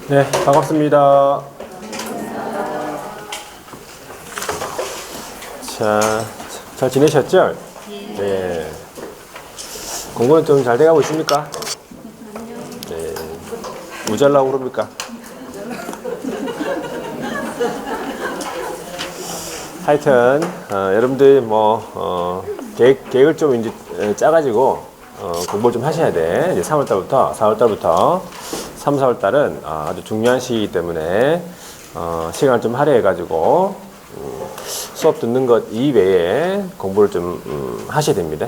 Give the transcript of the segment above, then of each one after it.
네, 반갑습니다. 자, 잘 지내셨죠? 네. 공부는 좀 잘 돼가고 있습니까? 네. 무잘라고 그럽니까? 하여튼, 여러분들이 계획을 좀 이제 짜가지고, 공부를 좀 하셔야 돼. 이제 4월달부터 3, 4월달은 아주 중요한 시기이기 때문에, 시간을 좀 할애해가지고, 수업 듣는 것 이외에 공부를 좀, 하셔야 됩니다.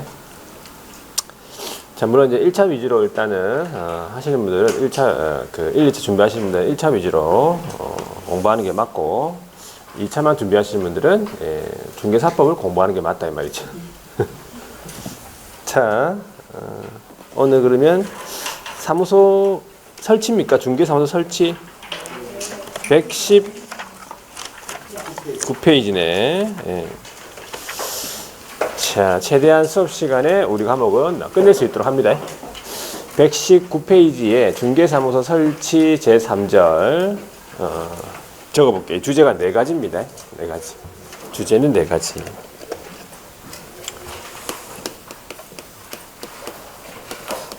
자, 물론 이제 1차 위주로 일단은, 하시는 분들은 1차, 1, 2차 준비하시는 분들은 1차 위주로, 공부하는 게 맞고, 2차만 준비하시는 분들은, 중개사법을 공부하는 게 맞다, 이 말이죠. 자, 오늘 그러면 사무소 설치입니까? 중개사무소 설치? 119페이지네. 예. 자, 최대한 수업 시간에 우리 과목은 끝낼 수 있도록 합니다. 119페이지에 중개사무소 설치 제3절 적어볼게요. 주제가 4가지입니다. 4가지. 주제는 4가지.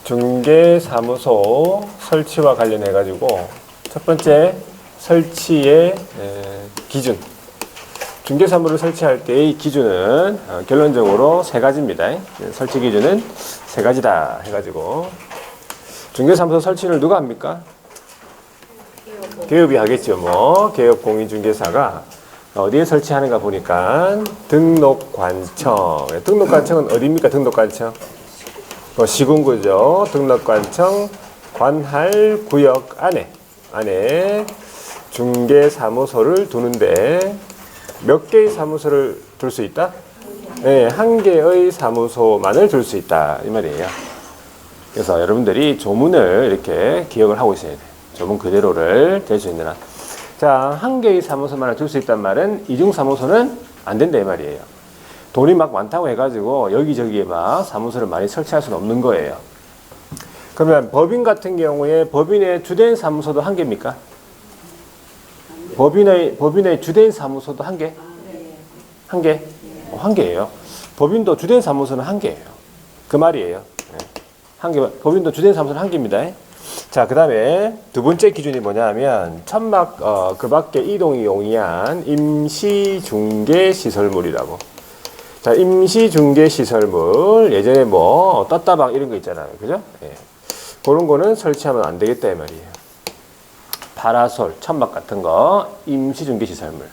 중개사무소 설치와 관련해가지고 첫 번째 설치의 기준. 중개사무소를 설치할 때의 기준은 결론적으로 3가지입니다. 설치 기준은 3가지다 해가지고 중개사무소 설치를 누가 합니까? 개업이 하겠죠. 개업공인중개사가 어디에 설치하는가 보니까 등록관청. 등록관청은 어디입니까? 등록관청? 시군구죠. 등록관청 관할구역 안에 중개사무소를 두는데 몇 개의 사무소를 둘 수 있다? 네, 1개의 사무소만을 둘 수 있다 이 말이에요. 그래서 여러분들이 조문을 이렇게 기억을 하고 있어야 돼요. 조문 그대로를 될 수 있는 한. 자, 1개의 사무소만을 둘 수 있단 말은 이중사무소는 안 된다 이 말이에요. 돈이 막 많다고 해가지고 여기저기에 막 사무소를 많이 설치할 수는 없는 거예요. 그러면 법인 같은 경우에 법인의 주된 사무소도 1개입니까? 법인의 주된 사무소도 1개? 1개? 1개예요. 법인도 주된 사무소는 1개예요. 그 말이에요. 1개, 법인도 주된 사무소는 1개입니다. 자, 그 다음에 두 번째 기준이 뭐냐 하면 천막 그 밖에 이동이 용이한 임시중개시설물이라고. 자, 임시중개시설물 예전에 떴다방 이런 거 있잖아요. 그죠? 예. 그런 거는 설치하면 안 되겠다 이 말이에요. 파라솔, 천막 같은 거 임시중개시설물.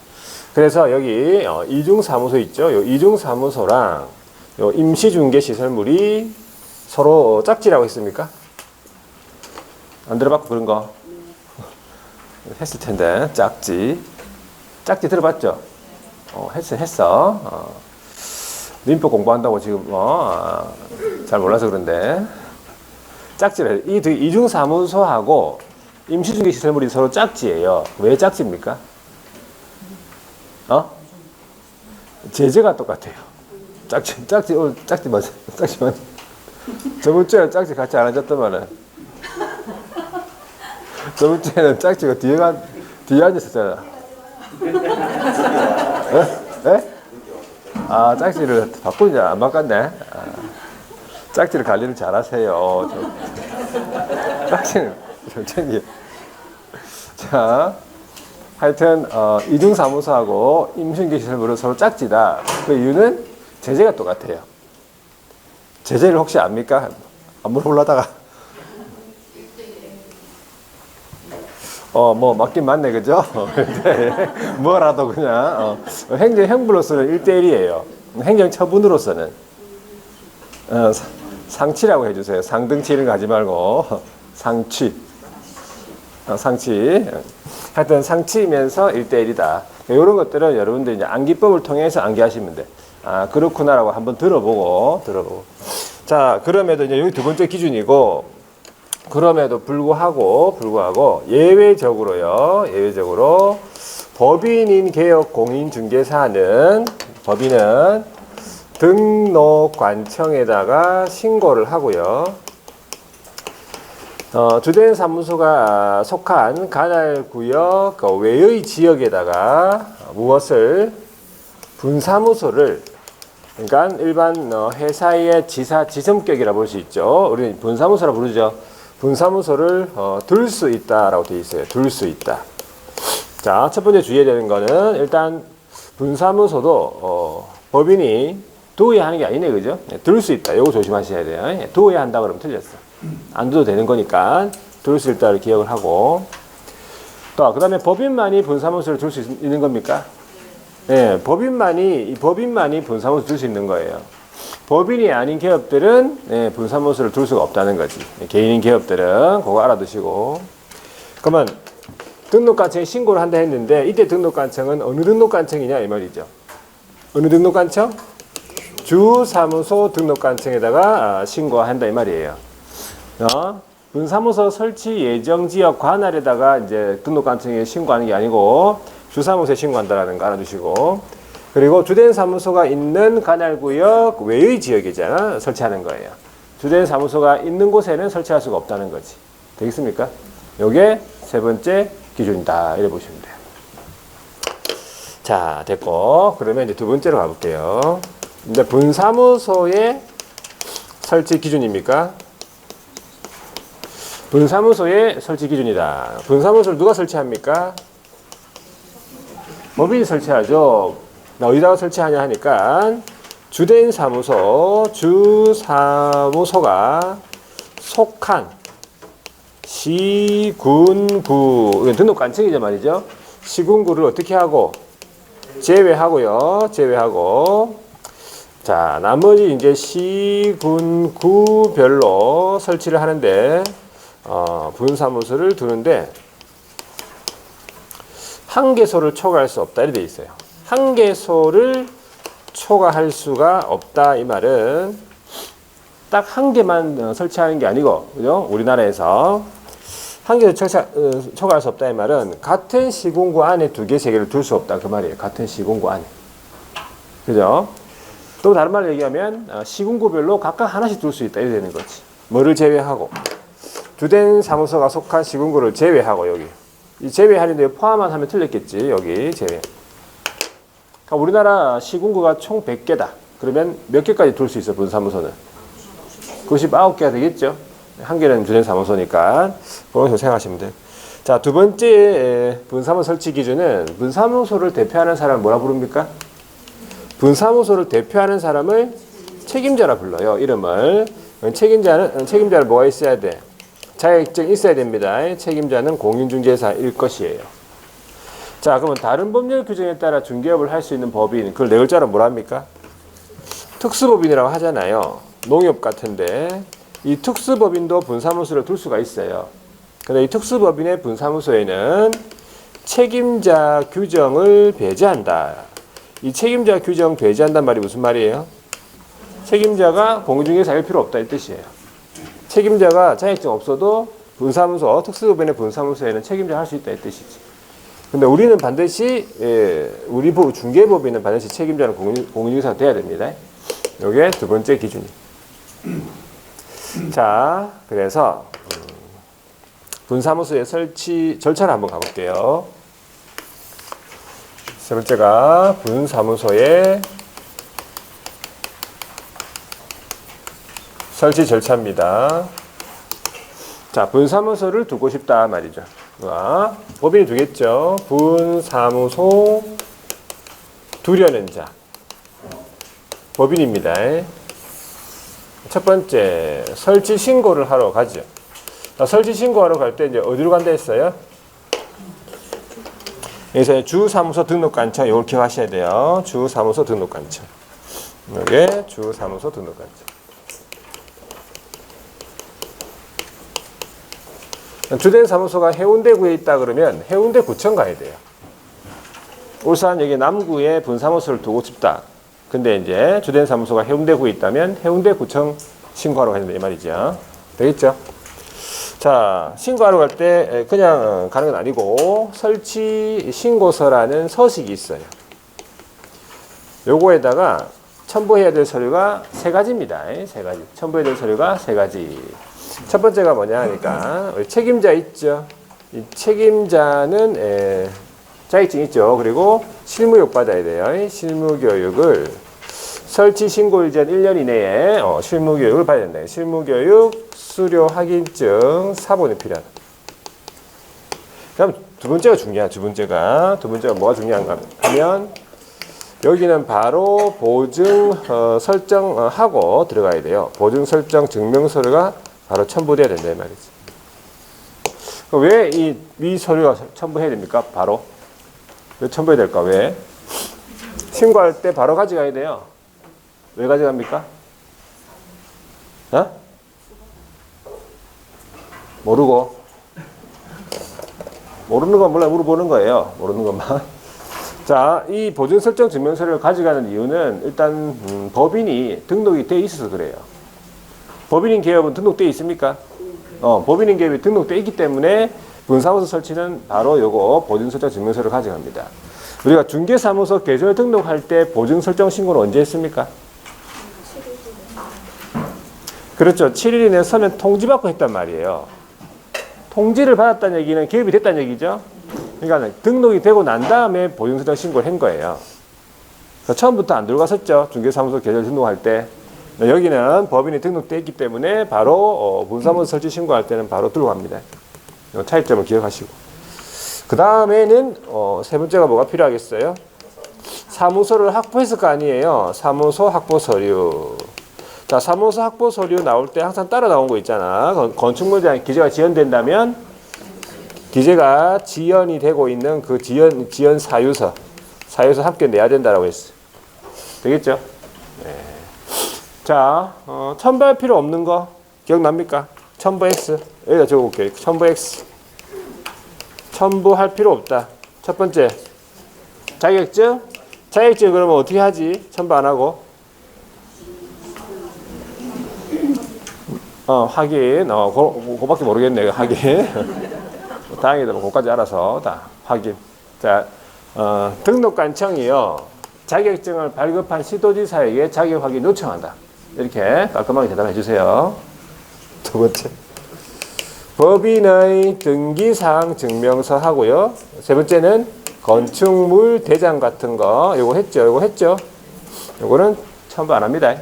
그래서 여기 이중사무소 있죠? 요 이중사무소랑 요 임시중개시설물이 서로 짝지라고 했습니까? 안 들어봤고 그런 거? 했을 텐데 짝지 들어봤죠? 했어. 민법 공부한다고 지금 잘 몰라서 그런데 짝지를 이 이중사무소하고 임시중개시설물이 서로 짝지예요. 왜 짝지입니까? 제재가 똑같아요. 짝지 맞아. 짝지 맞아. 저번 주에 짝지 같이 안 앉았더만은. 저번 주에는 짝지가 뒤에 앉았었잖아. 에? 짝지를 바꾸지 안 바꿨네. 짝지를 관리를 잘 하세요. 짝지는 천천히. 자, 하여튼 이중사무소하고 임시중개시설물은 서로 짝지다. 그 이유는 제재가 똑같아요. 제재를 혹시 압니까? 안 물어보려다가 맞긴 맞네, 그죠? 뭐라도 그냥 행정형부로서는 1대1이에요. 행정처분으로서는 상치라고 해주세요. 상등치 이런 거 하지 말고 상치. 하여튼 상치이면서 1대1이다. 이런 것들은 여러분들 이제 암기법을 통해서 암기하시면 돼. 그렇구나라고 한번 들어보고. 자, 그럼에도 이제 여기 두 번째 기준이고, 그럼에도 불구하고 예외적으로 법인인 개업 공인중개사는 법인은 등록관청에다가 신고를 하고요. 주된 사무소가 속한 관할구역 외의 지역에다가 무엇을 분사무소를 그러니까 일반 회사의 지점격이라 볼 수 있죠. 우리는 분사무소라 부르죠. 분사무소를 둘 수 있다라고 되어 있어요. 둘 수 있다. 자, 첫 번째 주의해야 되는 거는 일단 분사무소도 법인이 두어야 하는 게 아니네, 그죠? 둘 수 있다. 이거 조심하셔야 돼요. 두어야 한다 그러면 틀렸어. 안 둬도 되는 거니까 둘 수 있다를 기억을 하고. 또 그다음에 법인만이 분사무소를 둘 수 있는 겁니까? 네, 법인만이 분사무소 둘 수 있는 거예요. 법인이 아닌 기업들은 분사무소를 둘 수가 없다는 거지. 개인인 기업들은 그거 알아두시고. 그러면 등록관청에 신고를 한다 했는데 이때 등록관청은 어느 등록관청이냐 이 말이죠. 어느 등록관청? 주사무소 등록관청에다가 신고한다 이 말이에요. 분사무소 설치 예정 지역 관할에다가 이제 등록관청에 신고하는 게 아니고 주사무소에 신고한다라는 거 알아두시고, 그리고 주된 사무소가 있는 관할구역 외의 지역이잖아 설치하는 거예요. 주된 사무소가 있는 곳에는 설치할 수가 없다는 거지. 되겠습니까? 요게 세 번째 기준이다 이래 보시면 돼요. 자, 됐고 그러면 이제 두 번째로 가볼게요. 이제 분사무소의 설치 기준입니까? 분사무소의 설치 기준이다. 분사무소를 누가 설치합니까? 법인이 설치하죠. 어디다가 설치하냐 하니까 주된 사무소, 주사무소가 속한 시군구, 등록관청이죠 말이죠. 시군구를 어떻게 하고? 제외하고요. 제외하고. 자, 나머지 이제 시군구별로 설치를 하는데, 분사무소를 두는데, 한 개소를 초과할 수 없다 이렇게 돼 있어요. 한 개소를 초과할 수가 없다 이 말은 딱 한 개만 설치하는 게 아니고, 그죠? 우리나라에서 한 개를 초과할 수 없다 이 말은 같은 시군구 안에 두 개, 세 개를 둘 수 없다 그 말이에요. 같은 시군구 안에. 그죠? 또 다른 말로 얘기하면 시군구별로 각각 하나씩 둘 수 있다 이렇게 되는 거지. 뭐를 제외하고? 주된 사무소가 속한 시군구를 제외하고 여기. 이 제외하는데 포함만 하면 틀렸겠지. 여기 제외. 그러니까 우리나라 시군구가 총 100개다. 그러면 몇 개까지 둘 수 있어, 분사무소는? 99개가 되겠죠. 한 개는 주된 사무소니까. 그거서 생각하시면 돼요. 자, 두 번째 분사무소 설치 기준은 분사무소를 대표하는 사람을 뭐라 부릅니까? 분사무소를 대표하는 사람을 책임자라 불러요. 이름을. 책임자는 뭐가 있어야 돼? 자격증 있어야 됩니다. 책임자는 공인중개사일 것이에요. 자, 그러면 다른 법률 규정에 따라 중개업을 할 수 있는 법인, 그걸 네 글자로 뭐라 합니까? 특수법인이라고 하잖아요. 농협 같은데 이 특수법인도 분사무소를 둘 수가 있어요. 근데 이 특수법인의 분사무소에는 책임자 규정을 배제한다. 이 책임자 규정 배제한단 말이 무슨 말이에요? 책임자가 공인중개사일 필요 없다 이 뜻이에요. 책임자가 자격증 없어도 분사무소, 특수법인의 분사무소에는 책임자 할 수 있다 이 뜻이지. 근데 우리는 반드시 우리 중개법인은 반드시 책임자는 공인중개사가 돼야 됩니다. 이게 두 번째 기준이. 자, 그래서 분사무소의 설치 절차를 한번 가볼게요. 세 번째가 분사무소의 설치 절차입니다. 자, 분사무소를 두고 싶다 말이죠. 법인이 두겠죠. 분사무소 두려는 자. 법인입니다. 첫 번째, 설치 신고를 하러 가죠. 자, 설치 신고하러 갈 때 이제 어디로 간다 했어요? 여기서 주사무소 등록관청, 이걸 기억하셔야 돼요. 주사무소 등록관청. 이게 주사무소 등록관청. 주된 사무소가 해운대구에 있다 그러면 해운대구청 가야 돼요. 울산 여기 남구에 분사무소를 두고 싶다. 근데 이제 주된 사무소가 해운대구에 있다면 해운대구청 신고하러 가야 된다 이 말이죠. 되겠죠? 자, 신고하러 갈 때 그냥 가는 건 아니고 설치 신고서라는 서식이 있어요. 요거에다가 첨부해야 될 서류가 세 가지입니다. 세 가지. 첨부해야 될 서류가 세 가지. 첫 번째가 뭐냐 하니까 우리 책임자 있죠. 이 책임자는 자격증 있죠. 그리고 실무교육 받아야 돼요. 실무교육을 설치 신고일 전 1년 이내에 실무교육을 받아야 된다. 실무교육 수료 확인증 사본이 필요하다. 그럼 두 번째가 중요하다. 두 번째가 뭐가 중요한가 하면 여기는 바로 보증 설정하고 들어가야 돼요. 보증 설정 증명서류가 바로 첨부돼야 된다 이 말이지. 왜 이 서류가 첨부해야 됩니까? 바로 왜 첨부해야 될까? 왜? 신고할 때 바로 가져가야 돼요. 왜 가져갑니까? 모르는 건 몰라 물어보는 거예요. 모르는 것만. 자, 이 보증 설정 증명서를 가져가는 이유는 일단 법인이 등록이 돼 있어서 그래요. 법인인 기업은 등록돼 있습니까? 법인인 기업이 등록돼 있기 때문에 분사무소 설치는 바로 요거 보증 설정 증명서를 가져갑니다. 우리가 중개사무소 계좌를 등록할 때 보증 설정 신고는 언제 했습니까? 그렇죠. 7일 이내에 서면 통지받고 했단 말이에요. 통지를 받았다는 얘기는 개업이 됐다는 얘기죠. 그러니까 등록이 되고 난 다음에 보증설정 신고를 한 거예요. 처음부터 안 들어갔었죠. 중개사무소 계좌를 등록할 때. 여기는 법인이 등록되어 있기 때문에 바로 분사무소 설치 신고할 때는 바로 들어갑니다. 차이점을 기억하시고. 그 다음에는 세 번째가 뭐가 필요하겠어요? 사무소를 확보했을 거 아니에요. 사무소 확보 서류. 자, 사무소 확보 서류 나올 때 항상 따라 나온 거 있잖아. 건축물장 기재가 지연된다면 기재가 지연이 되고 있는 그 지연 사유서 함께 내야 된다라고 했어. 되겠죠? 네. 자, 첨부할 필요 없는 거 기억납니까? 첨부 X. 여기다 적어볼게요. 첨부 X. 첨부할 필요 없다. 첫 번째, 자격증. 자격증 그러면 어떻게 하지? 첨부 안 하고. 확인. 그거밖에 모르겠네. 확인. 다행이다. 그거까지 알아서 다 확인. 자, 등록관청이요. 자격증을 발급한 시도지사에게 자격 확인 요청한다. 이렇게 깔끔하게 대답해 주세요. 두 번째. 법인의 등기사항 증명서 하고요. 세 번째는 건축물 대장 같은 거. 요거 했죠. 요거는 첨부 안 합니다.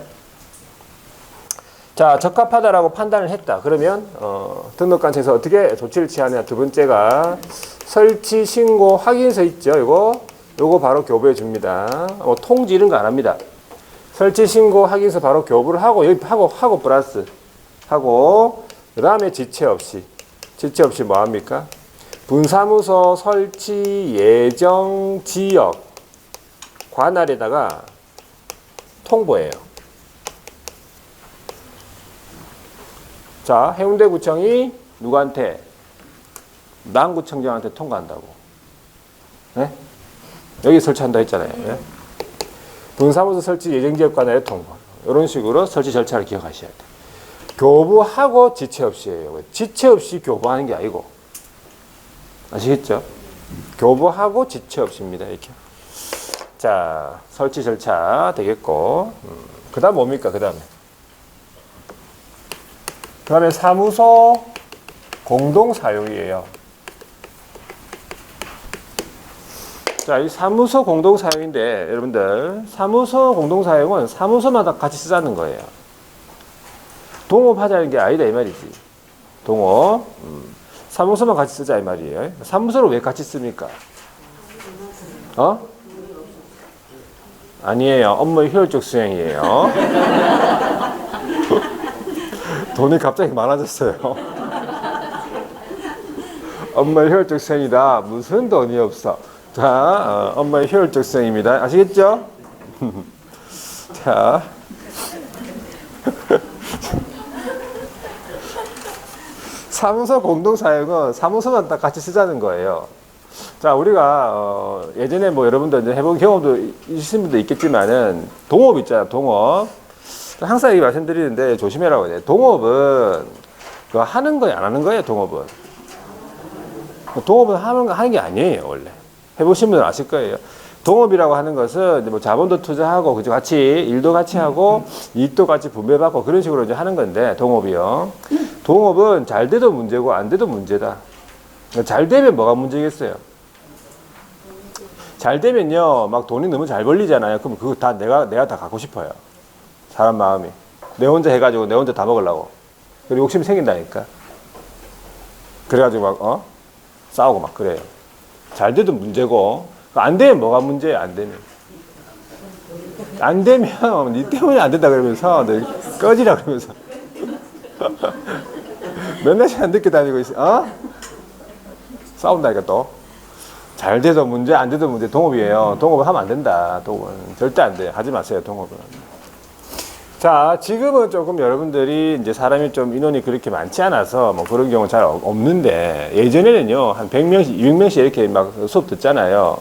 자, 적합하다라고 판단을 했다. 그러면 등록관청에서 어떻게 조치를 취하느냐. 두 번째가 설치 신고 확인서 있죠. 요거 바로 교부해 줍니다. 통지 이런 거 안 합니다. 설치 신고 확인서 바로 교부를 하고 플러스 하고 그 다음에 지체 없이 뭐 합니까? 분사무소 설치 예정 지역 관할에다가 통보해요. 자, 해운대구청이 누구한테? 남구청장한테 통과한다고. 네? 여기 설치한다 했잖아요. 네? 분사무소 설치 예정지역 관할에 통보. 이런 식으로 설치 절차를 기억하셔야 돼요. 교부하고 지체 없이예요. 지체 없이 교부하는 게 아니고. 아시겠죠? 교부하고 지체 없이입니다. 이렇게. 자, 설치 절차 되겠고. 그 다음 뭡니까? 그 다음에 사무소 공동 사용이에요. 자, 이 사무소 공동 사용인데 여러분들 사무소 공동 사용은 사무소마다 같이 쓰자는 거예요. 동업하자는 게 아니다 이 말이지. 동업. 사무소만 같이 쓰자 이 말이에요. 사무소를 왜 같이 씁니까? 아니에요. 업무의 효율적 수행이에요. 돈이 갑자기 많아졌어요. 업무의 효율적 수행이다. 무슨 돈이 없어. 자, 업무의 효율적 수행입니다. 아시겠죠? 자. 사무소 공동사용은 사무소만 다 같이 쓰자는 거예요. 자, 우리가 예전에 뭐 여러분들 이제 해본 경험도 있으신 분도 있겠지만은 동업 있잖아요. 동업. 항상 이 말씀드리는데 조심해라고 해요. 동업은 그거 하는 거예요, 안 하는 거예요. 동업은 하는 게 아니에요. 원래 해보신 분은 아실 거예요. 동업이라고 하는 것은 뭐 자본도 투자하고 그죠, 같이 일도 같이 하고 이익도 같이 분배받고 그런 식으로 이제 하는 건데 동업이요. 동업은 잘 돼도 문제고 안 돼도 문제다. 잘 되면 뭐가 문제겠어요? 잘 되면요, 막 돈이 너무 잘 벌리잖아요. 그럼 그거 다 내가 다 갖고 싶어요. 사람 마음이. 내 혼자 해가지고 내 혼자 다 먹으려고. 그리고 욕심이 생긴다니까. 그래가지고 막, 싸우고 막 그래요. 잘 돼도 문제고, 안 되면 뭐가 문제예요, 안 되면. 안 되면, 니 때문에 안 된다 그러면서, 꺼지라 그러면서. 맨날 시간 늦게 다니고 있어, 싸운다니까 또. 잘 돼도 문제, 안 돼도 문제, 동업이에요. 동업을 하면 안 된다. 동업은. 절대 안 돼. 하지 마세요, 동업은. 자, 지금은 조금 여러분들이 이제 사람이 좀 인원이 그렇게 많지 않아서 뭐 그런 경우 잘 없는데, 예전에는요, 한 100명씩, 200명씩 이렇게 막 수업 듣잖아요.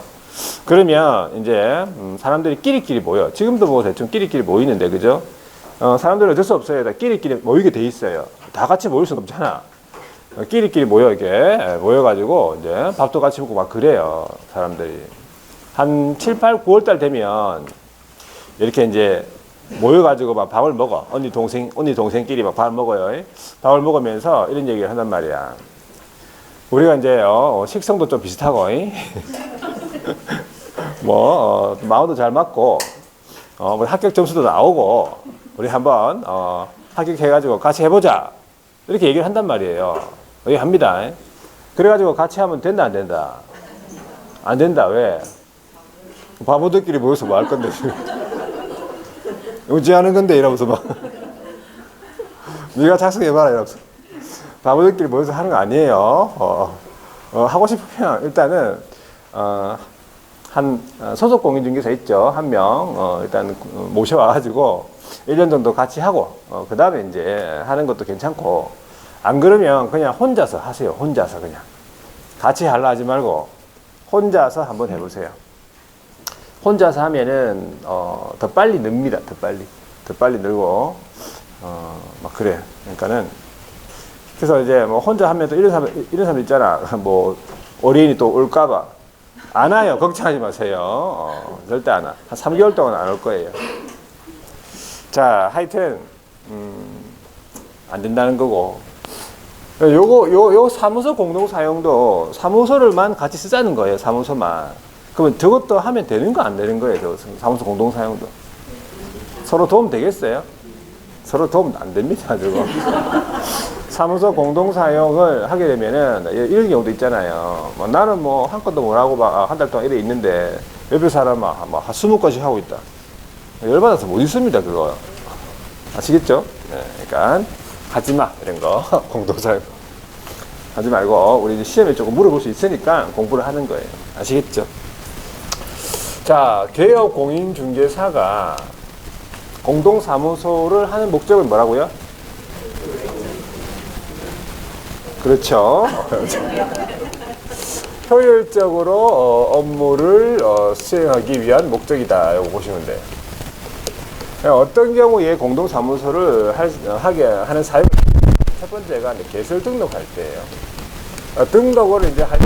그러면 이제, 사람들이 끼리끼리 모여. 지금도 뭐 대충 끼리끼리 모이는데, 그죠? 사람들은 어쩔 수 없어요. 다 끼리끼리 모이게 돼 있어요. 다 같이 모일 수는 없잖아. 끼리끼리 모여, 이렇게. 모여가지고, 이제 밥도 같이 먹고 막 그래요. 사람들이. 한 7, 8, 9월달 되면, 이렇게 이제 모여가지고 막 밥을 먹어. 언니, 동생끼리 막 밥을 먹어요. 밥을 먹으면서 이런 얘기를 한단 말이야. 우리가 이제, 식성도 좀 비슷하고, 뭐, 마음도 잘 맞고, 우리 합격 점수도 나오고, 우리 한번, 합격해가지고 같이 해보자. 이렇게 얘기를 한단 말이에요. 여기 합니다. 그래가지고 같이 하면 된다, 안 된다? 안 된다, 왜? 바보들끼리 모여서 뭐 할 건데. 의지하는 건데, 이러면서 막. 네가 작성해봐라, 이러면서. 바보들끼리 모여서 하는 거 아니에요. 하고 싶으면 일단은, 한 소속 공인중개사 있죠. 한 명, 일단 모셔와가지고 1년 정도 같이 하고, 그 다음에 이제 하는 것도 괜찮고, 안 그러면 그냥 혼자서 하세요. 혼자서 그냥. 같이 하려 하지 말고, 혼자서 한번 해보세요. 혼자서 하면은, 더 빨리 늡니다. 더 빨리. 더 빨리 늘고, 막 그래. 그러니까는, 그래서 이제 뭐 혼자 하면 또 이런 사람 있잖아. 뭐, 어린이 또 올까봐. 안 와요. 걱정하지 마세요. 절대 안 와. 한 3개월 동안 안 올 거예요. 자, 하여튼, 안 된다는 거고. 요 사무소 공동 사용도 사무소를만 같이 쓰자는 거예요. 사무소만. 그러면 저것도 하면 되는 거 안 되는 거예요. 저 사무소 공동 사용도. 서로 도움 되겠어요? 서로 도움 안 됩니다. 저거. 사무소 공동 사용을 하게 되면은 이런 경우도 있잖아요. 뭐 나는 뭐 한 건도 못 하고 막 한 달 동안 이래 있는데 옆에 사람은 뭐 20건씩 하고 있다. 열받아서 못 있습니다. 그거. 아시겠죠? 네, 그러니까 하지 마 이런 거 공동 사용 하지 말고 우리 이제 시험에 조금 물어볼 수 있으니까 공부를 하는 거예요. 아시겠죠? 자, 개업 공인중개사가 공동사무소를 하는 목적은 뭐라고요? 그렇죠. 효율적으로 업무를 수행하기 위한 목적이다. 이거 보시면 돼요. 어떤 경우에 공동사무소를 하게 하는 사유 첫 번째가 이제 개설 등록할 때예요. 등록을 이제 할 때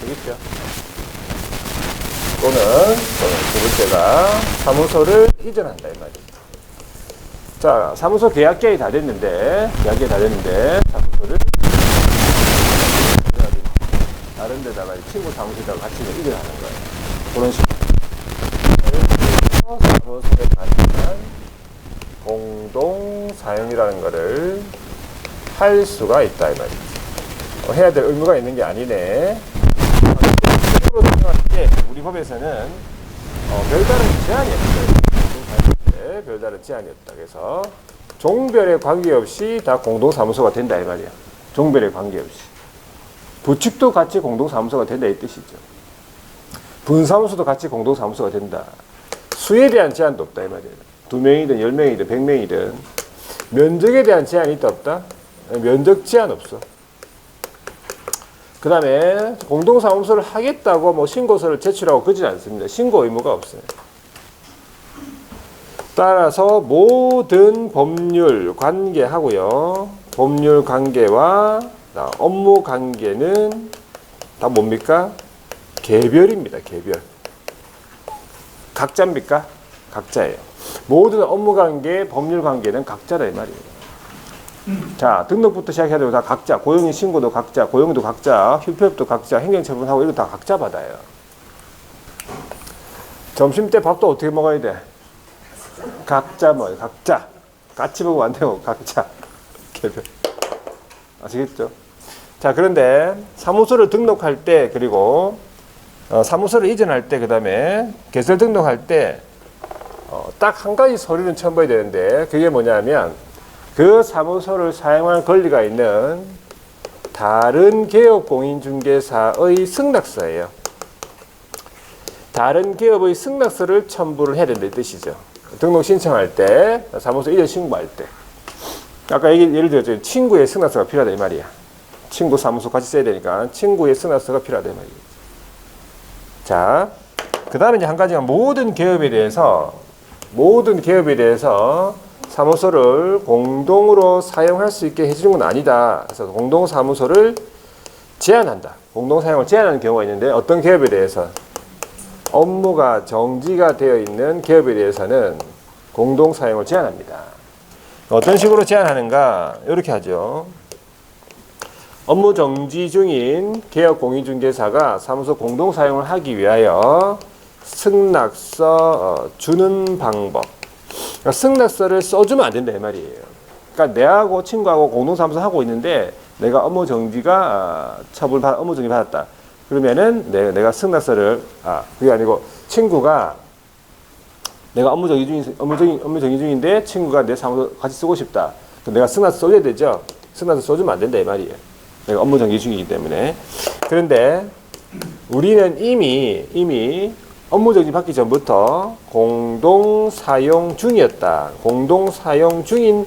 되겠죠? 또는 두 번째가 사무소를 이전한다 이 말입니다. 자, 사무소 계약계획이 다 됐는데 사무소를 다른 데다가 친구 사무실에다가 같이 이전하는 거예요. 그런 식으로 사무소에 관한 공동 사용이라는 거를 할 수가 있다 이 말입니다. 해야 될 의무가 있는 게 아니네. 때 우리 법에서는 별다른 제한이 없어요. 별다른 제한이 없다. 그래서 종별에 관계없이 다 공동사무소가 된다 이 말이야. 종별에 관계없이. 부축도 같이 공동사무소가 된다 이 뜻이죠. 분사무소도 같이 공동사무소가 된다. 수에 대한 제한도 없다 이 말이에요. 2명이든 10명이든 100명이든 면적에 대한 제한이 있다 없다? 면적 제한 없어. 그 다음에 공동사무소를 하겠다고 뭐 신고서를 제출하고 그러지 않습니다. 신고 의무가 없어요. 따라서 모든 법률 관계하고요. 법률 관계와 업무 관계는 다 뭡니까? 개별입니다. 개별. 각자입니까? 각자예요. 모든 업무 관계, 법률 관계는 각자다 이 말이에요. 자, 등록부터 시작해야 되고 다 각자, 고용인 신고도 각자, 고용도 각자, 휴폐업도 각자, 행정처분하고 이거 다 각자 받아요. 점심 때 밥도 어떻게 먹어야 돼? 각자 먹어요. 각자. 같이 먹으면 안 되고 각자. 개별. 아시겠죠? 자, 그런데 사무소를 등록할 때 그리고 사무소를 이전할 때 그다음에 개설 등록할 때 딱 한 가지 서류는 첨부해야 되는데 그게 뭐냐면 그 사무소를 사용할 권리가 있는 다른 개업 공인중개사의 승낙서예요. 다른 기업의 승낙서를 첨부를 해야 된다는 뜻이죠. 등록 신청할 때, 사무소 이전 신고할 때. 아까 예를 들었죠. 친구의 승낙서가 필요하다 이 말이야. 친구 사무소 같이 써야 되니까 친구의 승낙서가 필요하다 이 말이에요. 자, 그 다음에 이제 한 가지가 모든 기업에 대해서 사무소를 공동으로 사용할 수 있게 해주는 건 아니다. 그래서 공동사무소를 제한한다. 공동사용을 제한하는 경우가 있는데 어떤 기업에 대해서 업무가 정지가 되어 있는 기업에 대해서는 공동사용을 제한합니다. 어떤 식으로 제한하는가? 이렇게 하죠. 업무 정지 중인 개업 공인중개사가 사무소 공동사용을 하기 위하여 승낙서 주는 방법. 그러니까 승낙서를 써주면 안 된다 이 말이에요. 그러니까 내하고 친구하고 공동사무소 하고 있는데 내가 업무 정지가 업무 정지 받았다. 그러면은 내가 승낙서를 그게 아니고 친구가 내가 업무 정지 중인데 친구가 내 사무소 같이 쓰고 싶다. 그럼 내가 승낙서 써줘야 되죠. 승낙서 써주면 안 된다 이 말이에요. 내가 업무 정지 중이기 때문에. 그런데 우리는 이미 업무 정지 받기 전부터 공동 사용 중이었다. 공동 사용 중인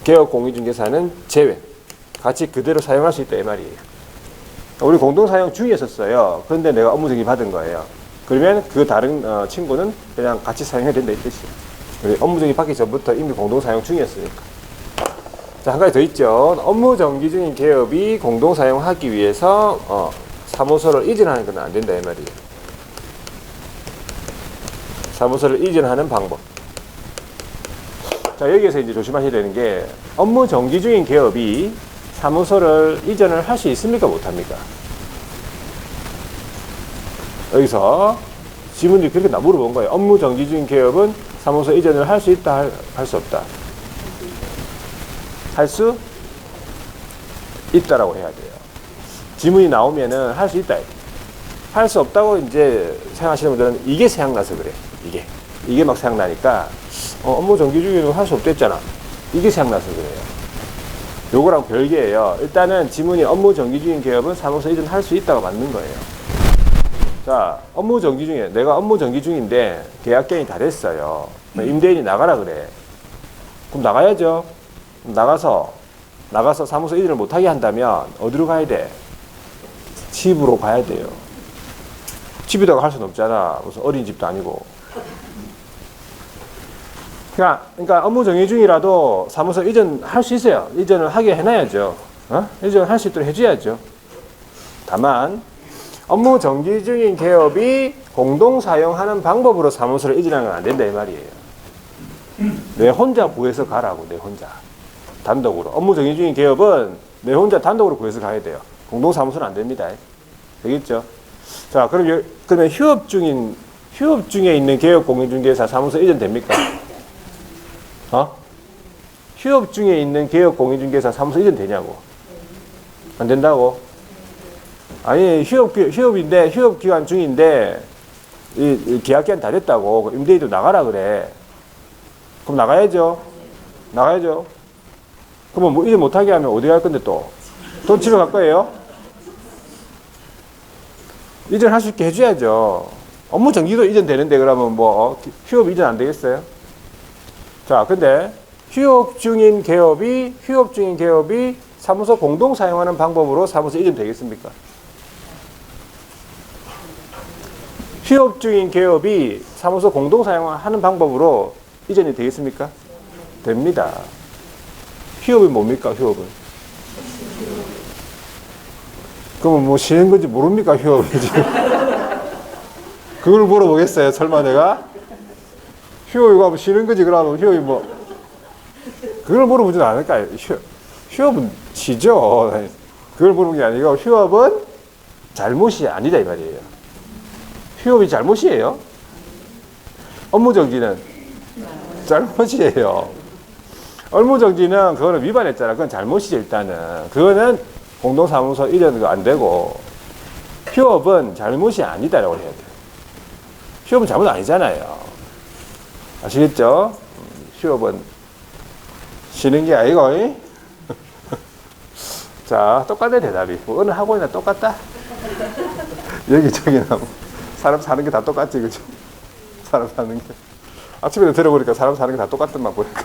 개업 공인중개사는 제외. 같이 그대로 사용할 수 있다 이 말이에요. 우리 공동 사용 중이었었어요. 그런데 내가 업무 정지 받은 거예요. 그러면 그 다른 친구는 그냥 같이 사용해야 된다 이 뜻이에요. 업무 정지 받기 전부터 이미 공동 사용 중이었으니까. 자, 한 가지 더 있죠. 업무 정지 중인 개업이 공동 사용하기 위해서 사무소를 이전하는 건 안 된다 이 말이에요. 사무소를 이전하는 방법. 자, 여기에서 이제 조심하셔야 되는 게 업무 정지 중인 개업이 사무소를 이전을 할 수 있습니까? 못합니까? 여기서 지문이 그렇게 물어본 거예요. 업무 정지 중인 개업은 사무소 이전을 할 수 있다, 할 수 없다? 할 수 있다라고 해야 돼요. 지문이 나오면은 할 수 있다. 할 수 없다고 이제 생각하시는 분들은 이게 생각나서 그래. 이게 막 생각나니까 업무 정지 중에는 할 수 없댔잖아. 이게 생각나서 그래요. 요거랑 별개예요. 일단은 지문이 업무 정지 중인 개업은 사무소 이전 할 수 있다고 맞는 거예요. 자, 업무 정지 중에 내가 업무 정지 중인데 계약 기간이 다 됐어요. 임대인이 나가라 그래. 그럼 나가야죠. 나가서 사무소 이전을 못하게 한다면 어디로 가야 돼? 집으로 가야 돼요. 집에다가 할 수는 없잖아. 무슨 어린이집도 아니고. 그러니까 업무 정지 중이라도 사무소 이전 할 수 있어요. 이전을 하게 해놔야죠. 이전을 할 수 있도록 해줘야죠. 다만 업무 정지 중인 개업이 공동 사용하는 방법으로 사무소를 이전하는 건 안 된다 이 말이에요. 내 혼자 구해서 가라고. 내 혼자 단독으로. 업무 정지 중인 개업은 내 혼자 단독으로 구해서 가야 돼요. 공동 사무소는 안 됩니다. 되겠죠? 자, 그러면 휴업 중에 있는 개업 공인중개사 사무소 이전 됩니까? 휴업 중에 있는 개업 공인중개사 사무소 이전 되냐고? 안 된다고? 아니, 휴업인데, 휴업 기간 중인데, 이 계약 기간 다 됐다고. 임대인도 나가라 그래. 그럼 나가야죠. 그러면 뭐 이전 못하게 하면 어디 갈 건데 또? 돈 집에 갈 거예요? 이전할 수 있게 해줘야죠. 업무 정지도 이전 되는데 그러면 뭐 휴업 이전 안 되겠어요? 자, 근데 휴업 중인 개업이 사무소 공동 사용하는 방법으로 사무소 이전 되겠습니까? 휴업 중인 개업이 사무소 공동 사용하는 방법으로 이전이 되겠습니까? 됩니다. 휴업이 뭡니까? 그러면 뭐 쉬는 건지 모릅니까, 휴업이 지금? 그걸 물어보겠어요, 설마 내가? 휴업이 뭐 쉬는 거지, 그러면 휴업이 뭐. 그걸 물어보진 않을까요? 휴업은 쉬죠. 그걸 물어보는 게 아니고, 휴업은 잘못이 아니다, 이 말이에요. 휴업이 잘못이에요. 업무정지는 잘못이에요. 업무정지는 그거는 위반했잖아. 그건 잘못이죠, 일단은. 그거는 공동사무소 이런 거 안 되고, 휴업은 잘못이 아니다라고 해야 돼요. 휴업은 잘못 아니잖아요. 아시겠죠? 휴업은 쉬는 게 아니고, 자, 똑같네, 대답이. 뭐 어느 학원이나 똑같다? 여기저기나 뭐 사람 사는 게 다 똑같지, 그죠? 사람 사는 게. 아침에 들어보니까 사람 사는 게 다 똑같던만 보니까.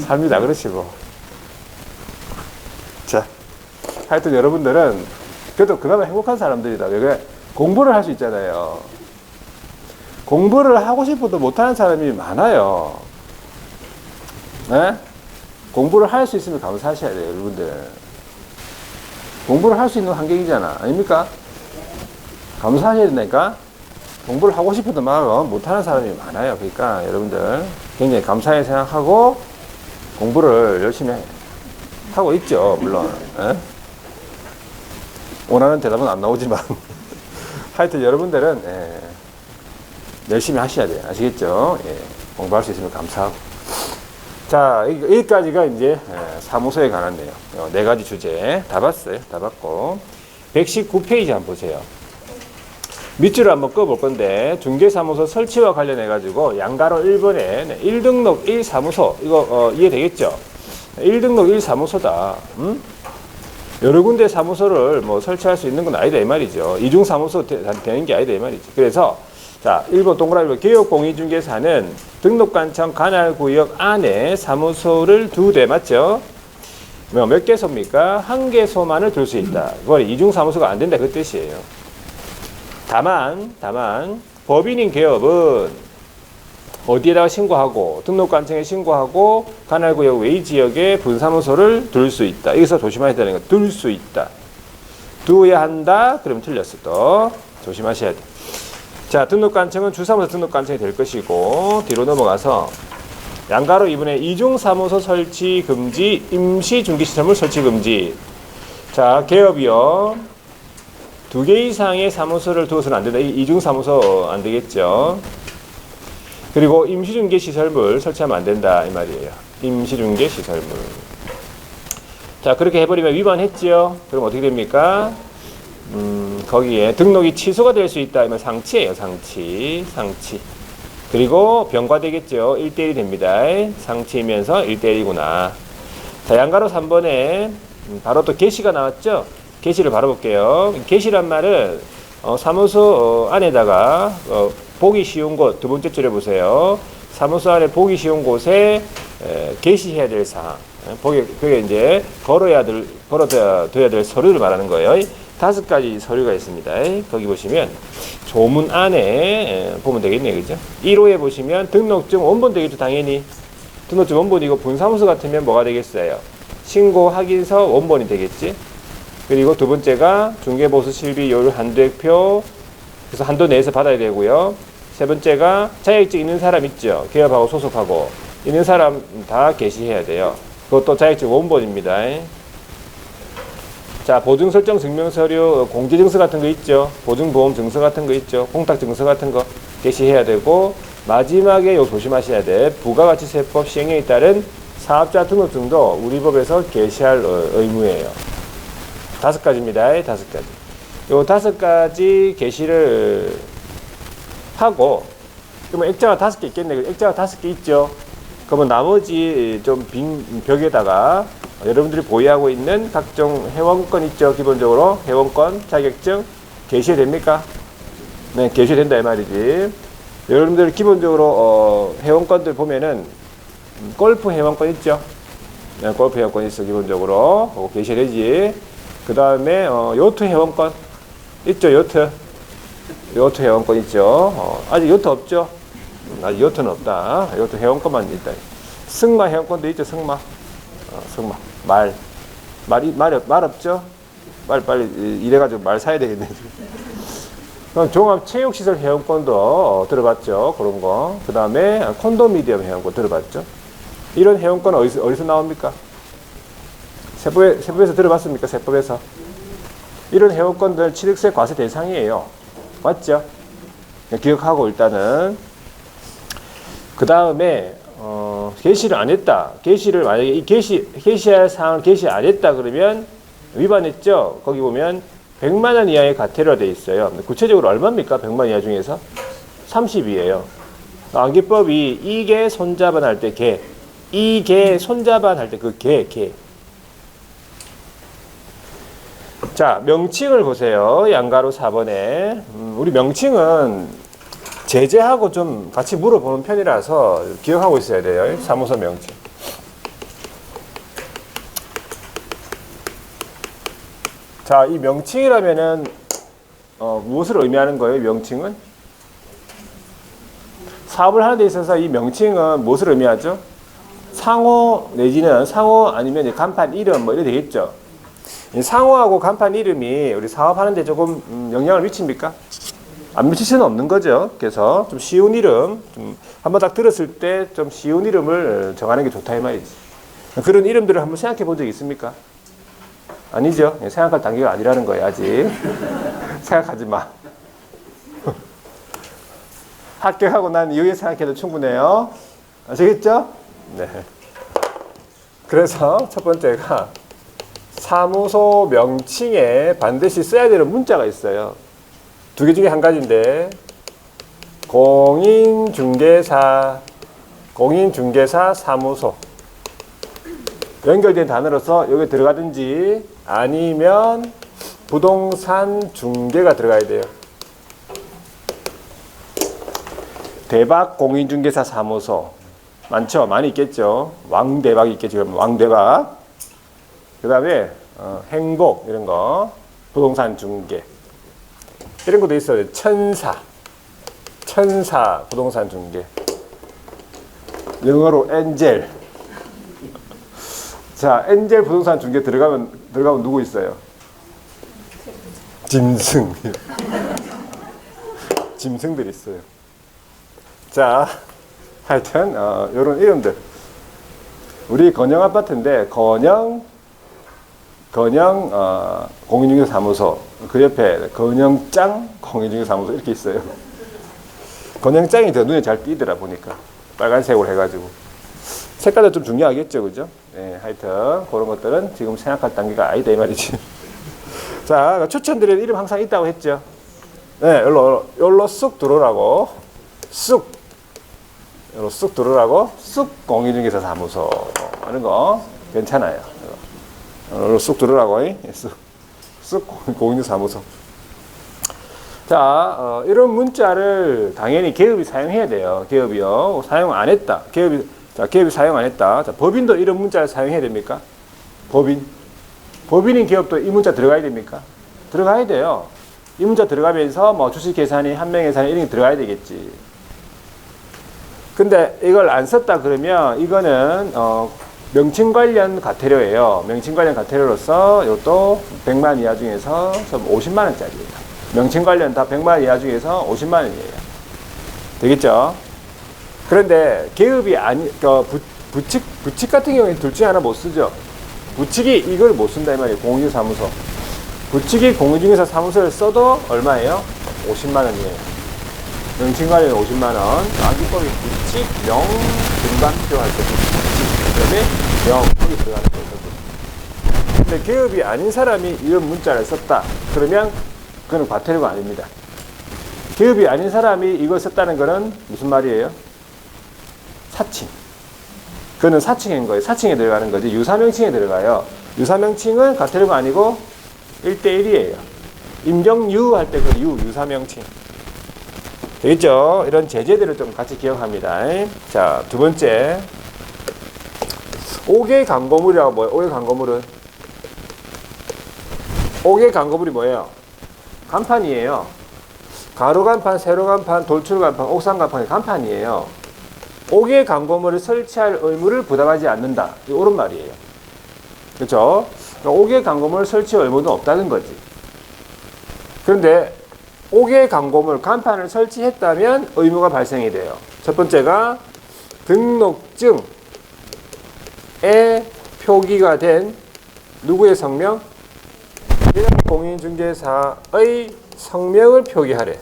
삶이 다 그렇지, 뭐. 자, 하여튼 여러분들은 그래도 그나마 행복한 사람들이다. 왜 그래? 공부를 할 수 있잖아요. 공부를 하고 싶어도 못하는 사람이 많아요. 네? 공부를 할 수 있으면 감사하셔야 돼요, 여러분들. 공부를 할 수 있는 환경이잖아. 아닙니까? 감사하셔야 된다니까? 공부를 하고 싶어도 막 못하는 사람이 많아요. 그러니까 여러분들 굉장히 감사하게 생각하고 공부를 열심히 하고 있죠, 물론. 에? 원하는 대답은 안 나오지만 하여튼 여러분들은 열심히 하셔야 돼요. 아시겠죠? 예, 공부할 수 있으면 감사하고. 자, 여기까지가 이제 사무소에 관한 내용. 네 가지 주제 다 봤어요. 다 봤고 119페이지 한번 보세요. 밑줄을 한번 꺼볼 건데 중개사무소 설치와 관련해 가지고 양가로 1번에 1등록 1사무소 이거 이해되겠죠? 1등록 1사무소다. 여러 군데 사무소를 뭐 설치할 수 있는 건 아니다 이 말이죠. 이중사무소 되는 게 아니다 이 말이죠. 그래서 자, 1번 동그라미 개업공인중개사는 등록관청 관할구역 안에 사무소를 2대 맞죠? 몇 개소입니까? 1개소만을 둘 수 있다. 그건 이중사무소가 안 된다 그 뜻이에요. 다만 법인인 개업은 어디에다가 신고하고 등록관청에 신고하고 관할구역 외 지역에 분사무소를 둘 수 있다. 여기서 조심하셔야 되는 건 둘 수 있다. 두어야 한다. 그러면 틀렸어 또. 조심하셔야 돼. 자, 등록관청은 주사무소 등록관청이 될 것이고 뒤로 넘어가서 양가로 2분의 이중사무소 설치 금지, 임시중개시설물 설치 금지. 자, 개업이요. 2개 이상의 사무소를 두어서는 안 된다. 이중사무소 안 되겠죠. 그리고 임시중개시설물 설치하면 안 된다 이 말이에요. 임시중개시설물. 자, 그렇게 해버리면 위반했죠. 그럼 어떻게 됩니까? 거기에 등록이 취소가 될 수 있다. 이면 상치예요. 상치. 그리고 병과되겠죠. 1대1이 됩니다. 상치이면서 1대1이구나. 자, 양가로 3번에 바로 또 개시가 나왔죠. 개시를 바로 볼게요. 개시란 말은 사무소 안에다가 보기 쉬운 곳, 두 번째 줄에 보세요. 사무소 안에 보기 쉬운 곳에 게시해야 될 사항. 그게 이제 걸어둬야 될 서류를 말하는 거예요. 5가지 서류가 있습니다. 거기 보시면 조문 안에 보면 되겠네요. 그죠? 1호에 보시면 등록증 원본 되겠죠. 당연히. 등록증 원본이고 분사무소 같으면 뭐가 되겠어요? 신고 확인서 원본이 되겠지. 그리고 두 번째가 중개보수 실비 요율 한도액표. 그래서 한도 내에서 받아야 되고요. 세 번째가 자격증 있는 사람 있죠. 개업하고 소속하고 있는 사람 다 게시해야 돼요. 그것도 자격증 원본입니다. 자, 보증설정 증명서류, 공제증서 같은 거 있죠. 보증보험증서 같은 거 있죠. 공탁증서 같은 거 게시해야 되고, 마지막에 요 조심하셔야 돼. 부가가치세법 시행령에 따른 사업자 등록증도 우리 법에서 게시할 의무예요. 5가지입니다. 5가지. 요 5가지 게시를 하고, 그러면 액자가 5개 있겠네. 액자가 5개 있죠. 그러면 나머지 좀 빈 벽에다가 여러분들이 보유하고 있는 각종 회원권 있죠. 기본적으로 회원권, 자격증 게시해야 됩니까? 네, 게시된다 이 말이지. 여러분들 기본적으로 회원권들 보면은 골프 회원권 있죠. 네, 골프 회원권 있어 기본적으로. 그거 게시해야 되지. 그 다음에 요트 회원권 있죠. 요트 회원권 있죠. 아직 요트 없죠. 아직 요트는 없다. 요트 회원권만 있다. 승마 회원권도 있죠. 승마 말 말 없죠? 빨리 이래가지고 말 사야 되겠네. 그럼 종합체육시설 회원권도 들어봤죠? 그런 거. 그 다음에 콘도미디엄 회원권 들어봤죠? 이런 회원권은 어디서 나옵니까? 세법에서 들어봤습니까? 세법에서. 이런 회원권들 취득세 과세 대상이에요. 맞죠? 기억하고 일단은. 그 다음에 게시를 안 했다. 게시를 만약에 이 게시할 사항을 게시 안 했다 그러면 위반했죠. 거기 보면 100만 원 이하의 과태료가 돼 있어요. 구체적으로 얼마입니까? 100만 이하 중에서 30이에요. 암기법이 이개 손자반 할 때 개, 이개 손자반 할 때 그 개. 자, 명칭을 보세요. 양가로 4번에. 우리 명칭은 제재하고 좀 같이 물어보는 편이라서 기억하고 있어야 돼요. 사무소 명칭. 자, 이 명칭이라면은 무엇을 의미하는 거예요? 명칭은? 사업을 하는 데 있어서 이 명칭은 무엇을 의미하죠? 상호 내지는 상호 아니면 간판 이름 뭐 이래 되겠죠. 이 상호하고 간판 이름이 우리 사업하는 데 조금 영향을 미칩니까? 안 미칠 수는 없는 거죠. 그래서 좀 쉬운 이름, 한번 딱 들었을 때 좀 쉬운 이름을 정하는 게 좋다 이 말이지. 그런 이름들을 한번 생각해 본 적 있습니까? 아니죠. 생각할 단계가 아니라는 거예요, 아직. 생각하지 마. 합격하고 난 이후에 생각해도 충분해요. 아시겠죠? 네. 그래서 첫 번째가 사무소 명칭에 반드시 써야 되는 문자가 있어요. 두 개 중에 한 가지인데 공인중개사 사무소 연결된 단어로서 여기 들어가든지 아니면 부동산 중개가 들어가야 돼요. 대박 공인중개사 사무소 많죠? 많이 있겠죠? 왕대박이 있겠죠? 왕대박. 그 다음에 행복 이런 거 부동산 중개 이런 것도 있어요. 천사 부동산 중개 영어로 엔젤. 자, 엔젤 부동산 중개 들어가면 누구 있어요? 짐승들 있어요. 자, 하여튼 이런 이름들. 우리 건영 아파트인데 건영 공인중개사 사무소 그 옆에 건영짱 공인중개사 사무소 이렇게 있어요. 건영짱이 더 눈에 잘 띄더라 보니까 빨간색으로 해가지고 색깔도 좀 중요하겠죠, 그죠? 네, 하여튼 그런 것들은 지금 생각할 단계가 아니다 이 말이지. 자, 추천드리는 이름 항상 있다고 했죠. 네, 여기로 쑥 들어오라고 쑥 들어오라고 쑥 공인중개사 사무소 하는 거 괜찮아요. 쑥 들어오라고 쑥 공인중개사 사무소. 자, 이런 문자를 당연히 기업이 사용해야 돼요. 기업이요. 사용 안 했다. 기업이 사용 안 했다. 자, 법인도 이런 문자를 사용해야 됩니까? 법인인 기업도 이 문자 들어가야 됩니까? 들어가야 돼요. 이 문자 들어가면서 뭐 주식 계산이 한 명 계산이 이런 게 들어가야 되겠지. 근데 이걸 안 썼다 그러면 이거는 명칭 관련 과태료예요. 명칭 관련 과태료로서 이것도 100만 이하 중에서 50만 원짜리예요. 명칭 관련 다 100만 이하 중에서 50만 원이에요. 되겠죠? 그런데 계급이 부칙 같은 경우에는 둘 중에 하나 못 쓰죠. 부칙이 이걸 못 쓴다 이 말이에요. 공인중개사 사무소. 부칙이 공인중개사 사무소를 써도 얼마예요? 50만 원이에요. 명칭 관련 50만 원. 암기법이 부칙, 명, 등반표 할 때 부칙. 그다음에 명, 거기 들어가는 거거든요. 근데 계급이 아닌 사람이 이런 문자를 썼다. 그러면 그건 과태료가 아닙니다. 계급이 아닌 사람이 이걸 썼다는 거는 무슨 말이에요? 사칭. 그거는 사칭인 거예요. 사칭에 들어가는 거지. 유사명칭에 들어가요. 유사명칭은 과태료가 아니고 1대1이에요. 임경유 할 때 그 유사명칭. 되겠죠? 이런 제재들을 좀 같이 기억합니다. 자, 두 번째. 5개 광고물이라고 뭐예요? 5개 광고물은? 5개 광고물이 뭐예요? 간판이에요. 가로 간판, 세로 간판, 돌출 간판, 옥상 간판이 간판이에요. 5개의 광고물을 설치할 의무를 부담하지 않는다. 이런 말이에요. 그렇죠? 5개의 광고물 설치 의무는 없다는 거지. 그런데 5개의 광고물 간판을 설치했다면 의무가 발생이 돼요. 첫 번째가 등록증에 표기가 된 누구의 성명? 공인중개사의 성명을 표기하래.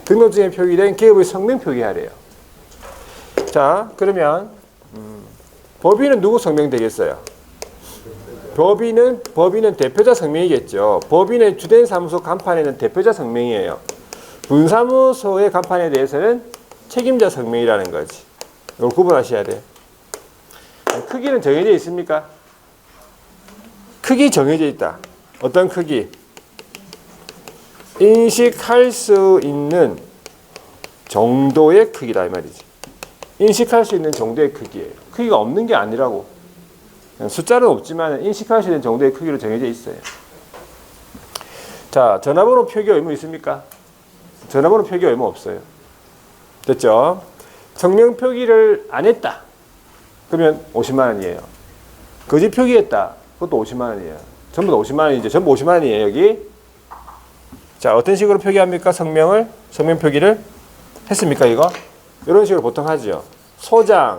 등록증에 표기된 기업의 성명 표기하래요. 자, 그러면 법인은 누구 성명 되겠어요? 법인은 대표자 성명이겠죠. 법인의 주된 사무소 간판에는 대표자 성명이에요. 분사무소의 간판에 대해서는 책임자 성명이라는 거지. 이걸 구분하셔야 돼요. 크기는 정해져 있습니까? 크기 정해져 있다. 어떤 크기? 인식할 수 있는 정도의 크기다 이 말이지. 인식할 수 있는 정도의 크기예요. 크기가 없는 게 아니라고. 숫자는 없지만 인식할 수 있는 정도의 크기로 정해져 있어요. 자, 전화번호 표기 의무 있습니까? 전화번호 표기 의무 없어요. 됐죠? 성명 표기를 안 했다. 그러면 50만 원이에요. 거짓 표기했다. 그것도 50만 원이에요. 전부 다 50만 원이죠. 전부 50만 원이에요, 여기. 자, 어떤 식으로 표기합니까? 성명 표기를 했습니까, 이거? 이런 식으로 보통 하죠. 소장,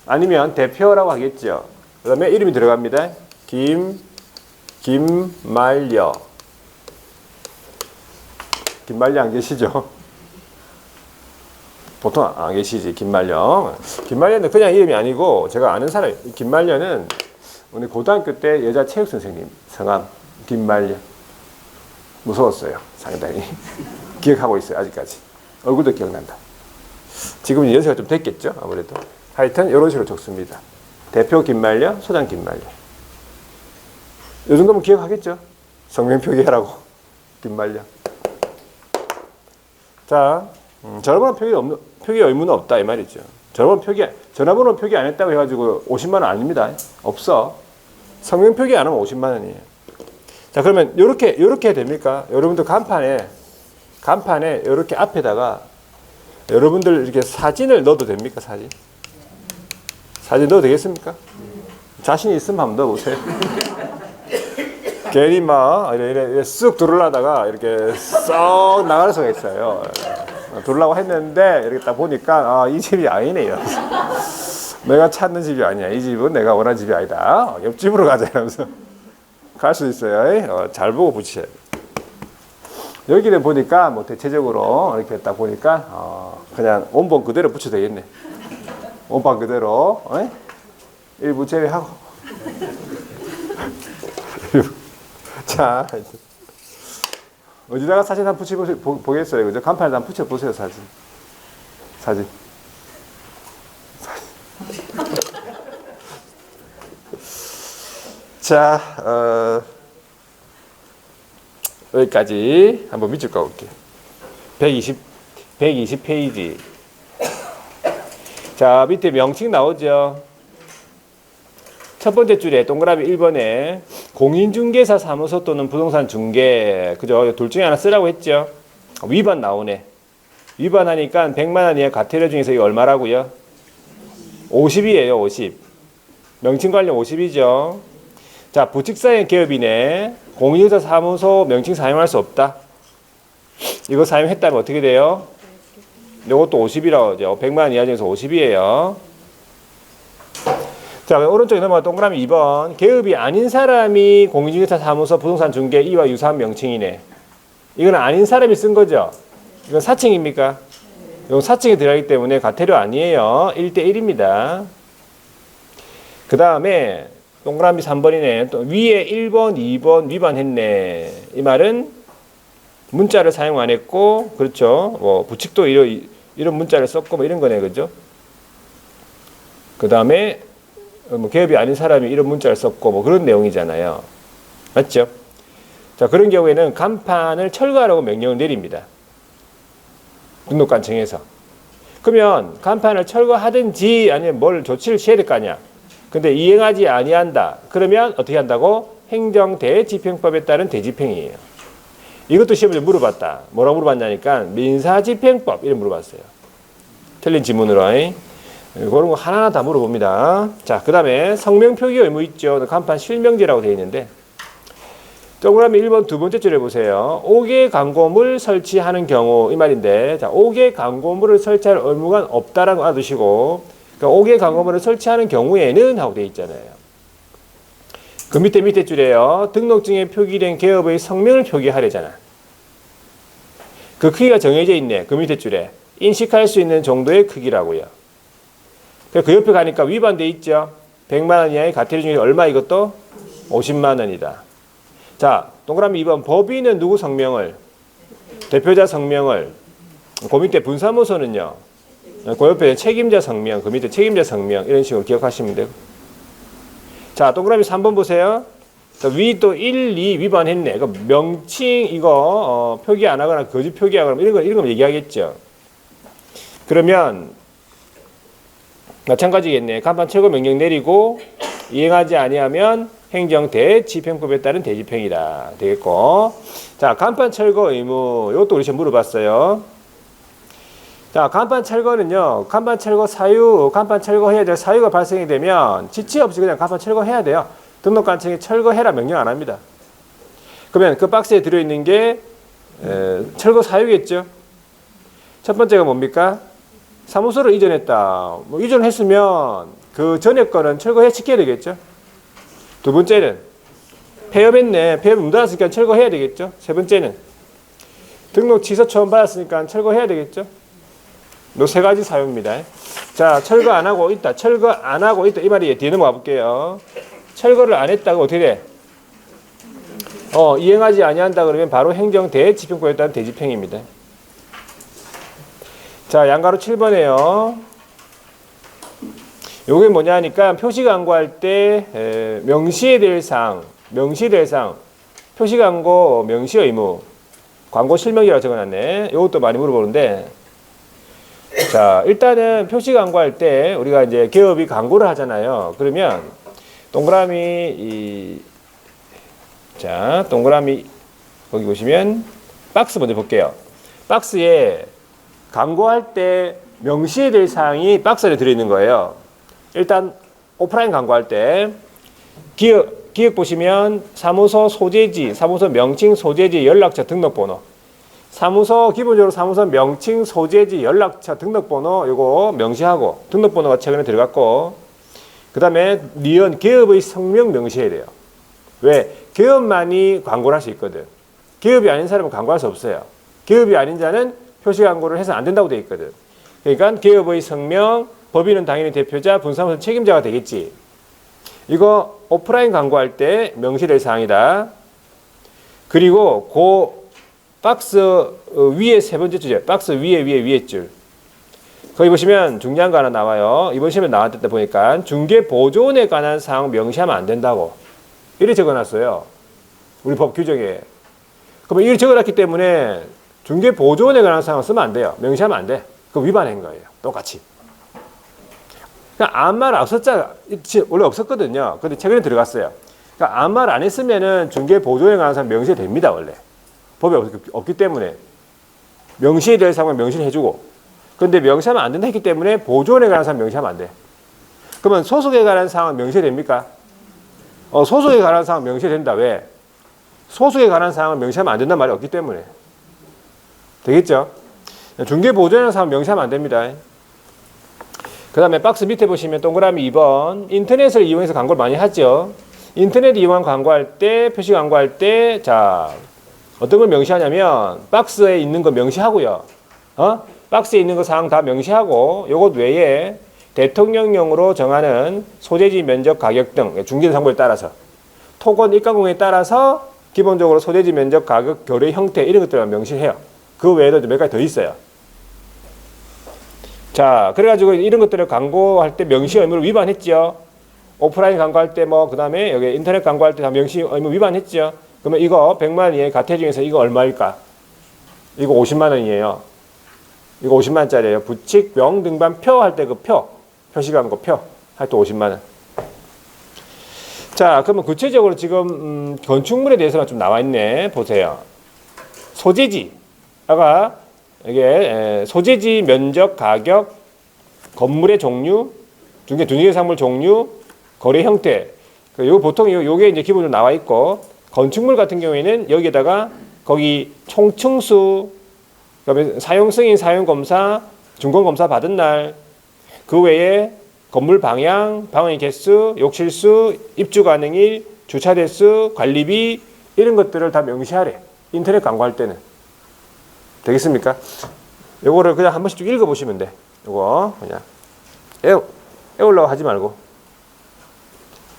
아니면 대표라고 하겠죠. 그 다음에 이름이 들어갑니다. 김말려. 김말려 안 계시죠? 보통 안 계시지, 김말려. 김말려는 그냥 이름이 아니고, 제가 아는 사람, 김말려는 우리 고등학교 때 여자 체육 선생님, 성함, 김말려. 무서웠어요, 상당히. 기억하고 있어요, 아직까지. 얼굴도 기억난다. 지금은 연세가 좀 됐겠죠, 아무래도. 하여튼 이런 식으로 적습니다. 대표 김말려, 소장 김말려. 이 정도면 기억하겠죠? 성명 표기하라고. 김말려. 자, 전화번호 표기 의무는 없다 이 말이죠. 전화번호 표기 안 했다고 해가지고 50만 원 아닙니다. 없어. 성명 표기 안 하면 50만 원이에요. 자, 그러면 요렇게 됩니까? 여러분들 간판에 요렇게 앞에다가 여러분들 이렇게 사진을 넣어도 됩니까? 사진 넣어도 되겠습니까? 자신 있으면 한번 넣어보세요. 괜히 막 이래 쓱 들으려다가 이렇게 썩 나갈 수가 있어요. 들으려고 했는데 이렇게 딱 보니까 이 집이 아니네요. 내가 찾는 집이 아니야. 이 집은 내가 원하는 집이 아니다. 옆집으로 가자 이러면서 갈 수 있어요. 잘 보고 붙이셔야 돼요. 여기는 보니까 뭐 대체적으로 이렇게 딱 보니까 그냥 원본 그대로 붙여도 되겠네. 원판 그대로 일부 제외하고. 자, 어디다가 사진 한번 붙여보겠어요. 그죠? 간판에 한번 붙여보세요. 사진. 자, 여기까지 한번 밑줄 까볼게요. 120페이지. 자, 밑에 명칭 나오죠. 첫 번째 줄에 동그라미 1번에 공인중개사 사무소 또는 부동산 중개, 그죠? 둘 중에 하나 쓰라고 했죠. 위반 나오네. 위반하니까 100만 원 이하 과태료 중에서 이거 얼마라고요? 50이에요, 50. 명칭 관련 50이죠. 자, 부칙사행 기업이네. 공인중개사 사무소 명칭 사용할 수 없다. 이거 사용했다면 어떻게 돼요? 이것도 50이라고 하죠. 100만 원 이하 중에서 50이에요. 자, 오른쪽에 넘어가 동그라미 2번. 계급이 아닌 사람이 공인중개사 사무소 부동산 중개 이와 유사한 명칭이네. 이건 아닌 사람이 쓴 거죠. 이건 사칭입니까? 이건 사칭에 들어가기 때문에 과태료 아니에요. 1대1입니다. 그 다음에 동그라미 3번이네. 또 위에 1번, 2번 위반했네. 이 말은 문자를 사용 안 했고, 그렇죠. 뭐 부칙도 이런 문자를 썼고 뭐 이런 거네, 그죠? 그 다음에 뭐 개업이 아닌 사람이 이런 문자를 썼고 뭐 그런 내용이잖아요. 맞죠? 자, 그런 경우에는 간판을 철거하라고 명령을 내립니다. 등록관청에서. 그러면 간판을 철거하든지 아니면 뭘 조치를 취해야 될 거 아니야. 근데 이행하지 아니한다. 그러면 어떻게 한다고? 행정대집행법에 따른 대집행이에요. 이것도 시험에 물어봤다. 뭐라고 물어봤냐니까 민사집행법 이런 물어봤어요. 틀린 지문으로. 그런 거 하나하나 다 물어봅니다. 자, 그 다음에 성명 표기 의무 있죠. 간판 실명제라고 되어 있는데, 동그라미 1번 두 번째 줄에 보세요. 5개 광고물 설치하는 경우 이 말인데, 자, 5개 광고물을 설치할 의무가 없다라는 거 알아두시고, 그러니까 5개 광고물을 설치하는 경우에는 하고 되어 있잖아요. 그 밑에 줄에요. 등록증에 표기된 개업의 성명을 표기하려잖아. 그 크기가 정해져 있네. 그 밑에 줄에. 인식할 수 있는 정도의 크기라고요. 그 옆에 가니까 위반돼 있죠. 100만 원 이하의 과태료 중에 얼마 이것도? 50만 원이다. 자, 동그라미 2번. 법인은 누구 성명을? 대표자 성명을. 그 밑에 분사무소는요. 그 옆에 책임자 성명. 그 밑에 책임자 성명. 이런 식으로 기억하시면 되고. 자, 동그라미 3번 보세요. 위 또 1, 2 위반했네. 그 명칭 이거 표기 안 하거나 거짓 표기하거나 이런 거 얘기하겠죠. 그러면 마찬가지겠네. 간판 철거 명령 내리고 이행하지 아니하면 행정 대집행법에 따른 대집행이다. 되겠고. 자, 간판 철거 의무. 이것도 우리 시험 물어봤어요. 자, 간판 철거는요. 간판 철거 사유, 간판 철거해야 될 사유가 발생이 되면 지체 없이 그냥 간판 철거해야 돼요. 등록관청이 철거해라 명령 안 합니다. 그러면 그 박스에 들어있는 게 철거 사유겠죠. 첫 번째가 뭡니까? 사무소를 이전했다. 뭐 이전했으면 그 전에 거는 철거해 시켜야 되겠죠. 두 번째는 폐업했네. 폐업 못 받았으니까 철거해야 되겠죠. 세 번째는 등록 취소 처음 받았으니까 철거해야 되겠죠. 요 세 가지 사유입니다. 자, 철거 안 하고 있다. 철거 안 하고 있다. 이 말이 뒤에 넘어가 볼게요. 철거를 안 했다고 어떻게 돼? 이행하지 아니한다 그러면 바로 행정 대집행법에 따른 대집행입니다. 자, 양가로 7번에요. 요게 뭐냐 하니까 표시 광고할 때 명시해야 될 사항, 표시 광고 명시 의무, 광고 실명이라고 적어놨네. 요것도 많이 물어보는데, 자, 일단은 표시 광고할 때 우리가 이제 기업이 광고를 하잖아요. 그러면 동그라미 동그라미 거기 보시면 박스 먼저 볼게요. 박스에 광고할 때 명시해야 될 사항이 박스 안에 들어있는 거예요. 일단 오프라인 광고할 때 기억 보시면 사무소 소재지, 사무소 명칭, 소재지, 연락처, 등록번호. 기본적으로 사무소 명칭, 소재지, 연락처, 등록번호 요거 명시하고 등록번호가 최근에 들어갔고, 그 다음에 기업의 성명 명시해야 돼요. 왜? 기업만이 광고를 할 수 있거든. 기업이 아닌 사람은 광고할 수 없어요. 기업이 아닌 자는 표시 광고를 해서 안 된다고 돼 있거든. 그러니까 기업의 성명, 법인은 당연히 대표자, 분사무소 책임자가 되겠지. 이거 오프라인 광고할 때 명시될 사항이다. 그리고 그 박스 위에 세 번째 줄이에요. 박스 위에 줄. 거기 보시면 중요한 거 하나 나와요. 이번 시험에 나왔다 보니까 중개 보존에 관한 사항 명시하면 안 된다고. 이렇게 적어놨어요. 우리 법 규정에. 그러면 이렇게 적어놨기 때문에 중개 보존에 관한 사항을 쓰면 안 돼요. 명시하면 안 돼. 그거 위반한 거예요. 똑같이. 그러니까 아무 말 없었잖아. 원래 없었거든요. 근데 최근에 들어갔어요. 그러니까 아무 말 안 했으면은 중개 보존에 관한 사항 명시됩니다. 원래. 법이 없기 때문에. 명시해야 될 사항은 명시를 해주고. 근데 명시하면 안 된다 했기 때문에 보존에 관한 사항 명시하면 안 돼. 그러면 소속에 관한 사항은 명시됩니까? 소속에 관한 사항 명시된다. 왜? 소속에 관한 사항은 명시하면 안 된다는 말이 없기 때문에. 되겠죠? 중개 보존에 관한 사항 명시하면 안 됩니다. 그 다음에 박스 밑에 보시면 동그라미 2번. 인터넷을 이용해서 광고를 많이 하죠. 인터넷 이용 광고할 때, 표시 광고할 때, 자, 어떤 걸 명시하냐면, 박스에 있는 거 명시하고요. 박스에 있는 거 사항 다 명시하고, 요것 외에 대통령령으로 정하는 소재지 면적 가격 등 중개상법에 따라서, 토건 입광공에 따라서 기본적으로 소재지 면적 가격 교래 형태 이런 것들을 명시해요. 그 외에도 몇 가지 더 있어요. 자, 그래가지고 이런 것들을 광고할 때 명시 의무를 위반했죠. 오프라인 광고할 때 그 다음에 여기 인터넷 광고할 때 다 명시 의무 위반했죠. 그러면 이거 100만 원 이하의 과태 중에서 이거 얼마일까? 이거 50만 원이에요. 이거 50만 원짜리예요. 부칙, 명, 등반, 표 할 때 그 표시 광고 표 할 때 50만 원. 자, 그러면 구체적으로 지금 건축물에 대해서만 좀 나와 있네. 보세요. 소재지. 아까 이게 소재지 면적 가격 건물의 종류, 중개사물 종류, 거래 형태. 요 보통 요게 이제 기본으로 나와 있고, 건축물 같은 경우에는 여기에다가 거기 총층수, 그다음에 사용 승인, 사용 검사, 준공 검사 받은 날, 그 외에 건물 방향, 방의 개수, 욕실수, 입주 가능일, 주차 대수, 관리비 이런 것들을 다 명시하래. 인터넷 광고할 때는. 되겠습니까? 요거를 그냥 한 번씩 쭉 읽어보시면 돼. 요거 그냥 애우려고 하지 말고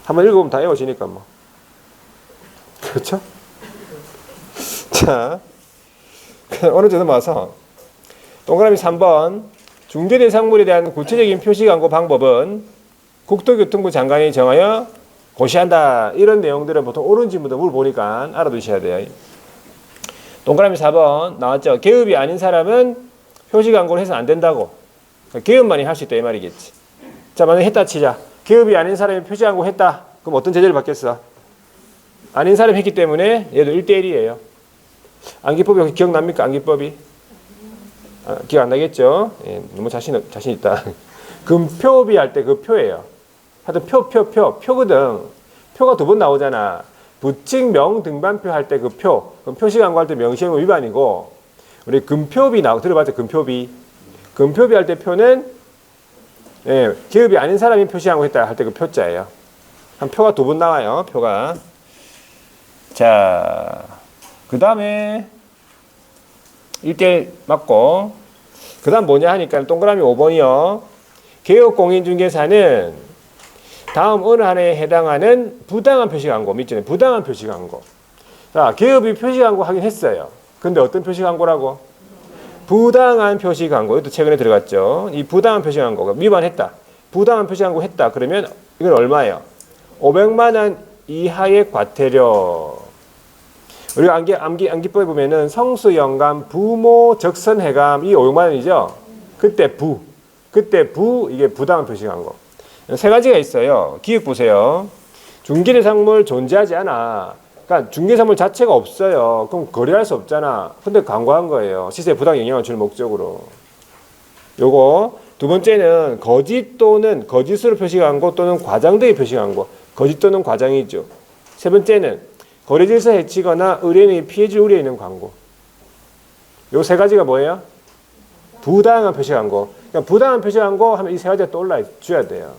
한번 읽어보면 다 애워지니까 뭐. 그렇죠? 자, 어느 정도 와서 동그라미 3번 중개대상물에 대한 구체적인 표시 광고 방법은 국토교통부 장관이 정하여 고시한다. 이런 내용들은 보통 옳은지부터 물어보니까 알아두셔야 돼요. 동그라미 4번 나왔죠. 개업이 아닌 사람은 표시 광고를 해서 안 된다고. 개업만이 할 수 있다 이 말이겠지. 자, 만약에 했다 치자. 개업이 아닌 사람이 표시 광고 했다. 그럼 어떤 제재를 받겠어? 아닌 사람이 했기 때문에 얘도 1대1이에요. 안기법이 혹시 기억납니까? 안기법이? 기억 안 나겠죠? 예, 너무 자신 있다. 금표비 할 때 그 표예요. 하여튼 표거든. 표가 두 번 나오잖아. 부칙 명등반표 할 때 그 표. 그럼 표시 광고할 때 명시행 위반이고, 우리 금표비 들어봤죠? 금표비. 금표비 할 때 표는, 예, 기업이 아닌 사람이 표시 광고 했다 할 때 그 표자예요. 한 표가 두 번 나와요. 표가. 자, 그 다음에 1대1 맞고, 그 다음 뭐냐 하니까 동그라미 5번이요. 개업공인중개사는 다음 어느 하나에 해당하는 부당한 표시 광고, 밑줄에 부당한 표시 광고. 자, 개업이 표시 광고 하긴 했어요. 근데 어떤 표시 광고라고? 부당한 표시 광고. 이것도 최근에 들어갔죠. 이 부당한 표시 광고가 위반했다. 부당한 표시 광고 했다. 그러면 이건 얼마예요? 500만 원 이하의 과태료. 우리가 암기법에 보면은 성수, 영감, 부모, 적선, 해감 이 500만 원이죠. 그때 이게 부당한 표시 광고. 세 가지가 있어요. 기억 보세요. 중개대상물 존재하지 않아. 그러니까 중개사물 자체가 없어요. 그럼 거래할 수 없잖아. 근데 광고한 거예요. 시세에 부당 영향을 줄 목적으로. 요거 두 번째는 거짓 또는 거짓으로 표시 광고 또는 과장되게 표시 광고. 거짓 또는 과장이죠. 세 번째는 거래질서 해치거나 의뢰인이 피해줄 우려에 있는 광고. 요 세 가지가 뭐예요? 부당한 표시 광고. 그러니까 부당한 표시 광고 하면 이 세 가지가 떠올라 줘야 돼요.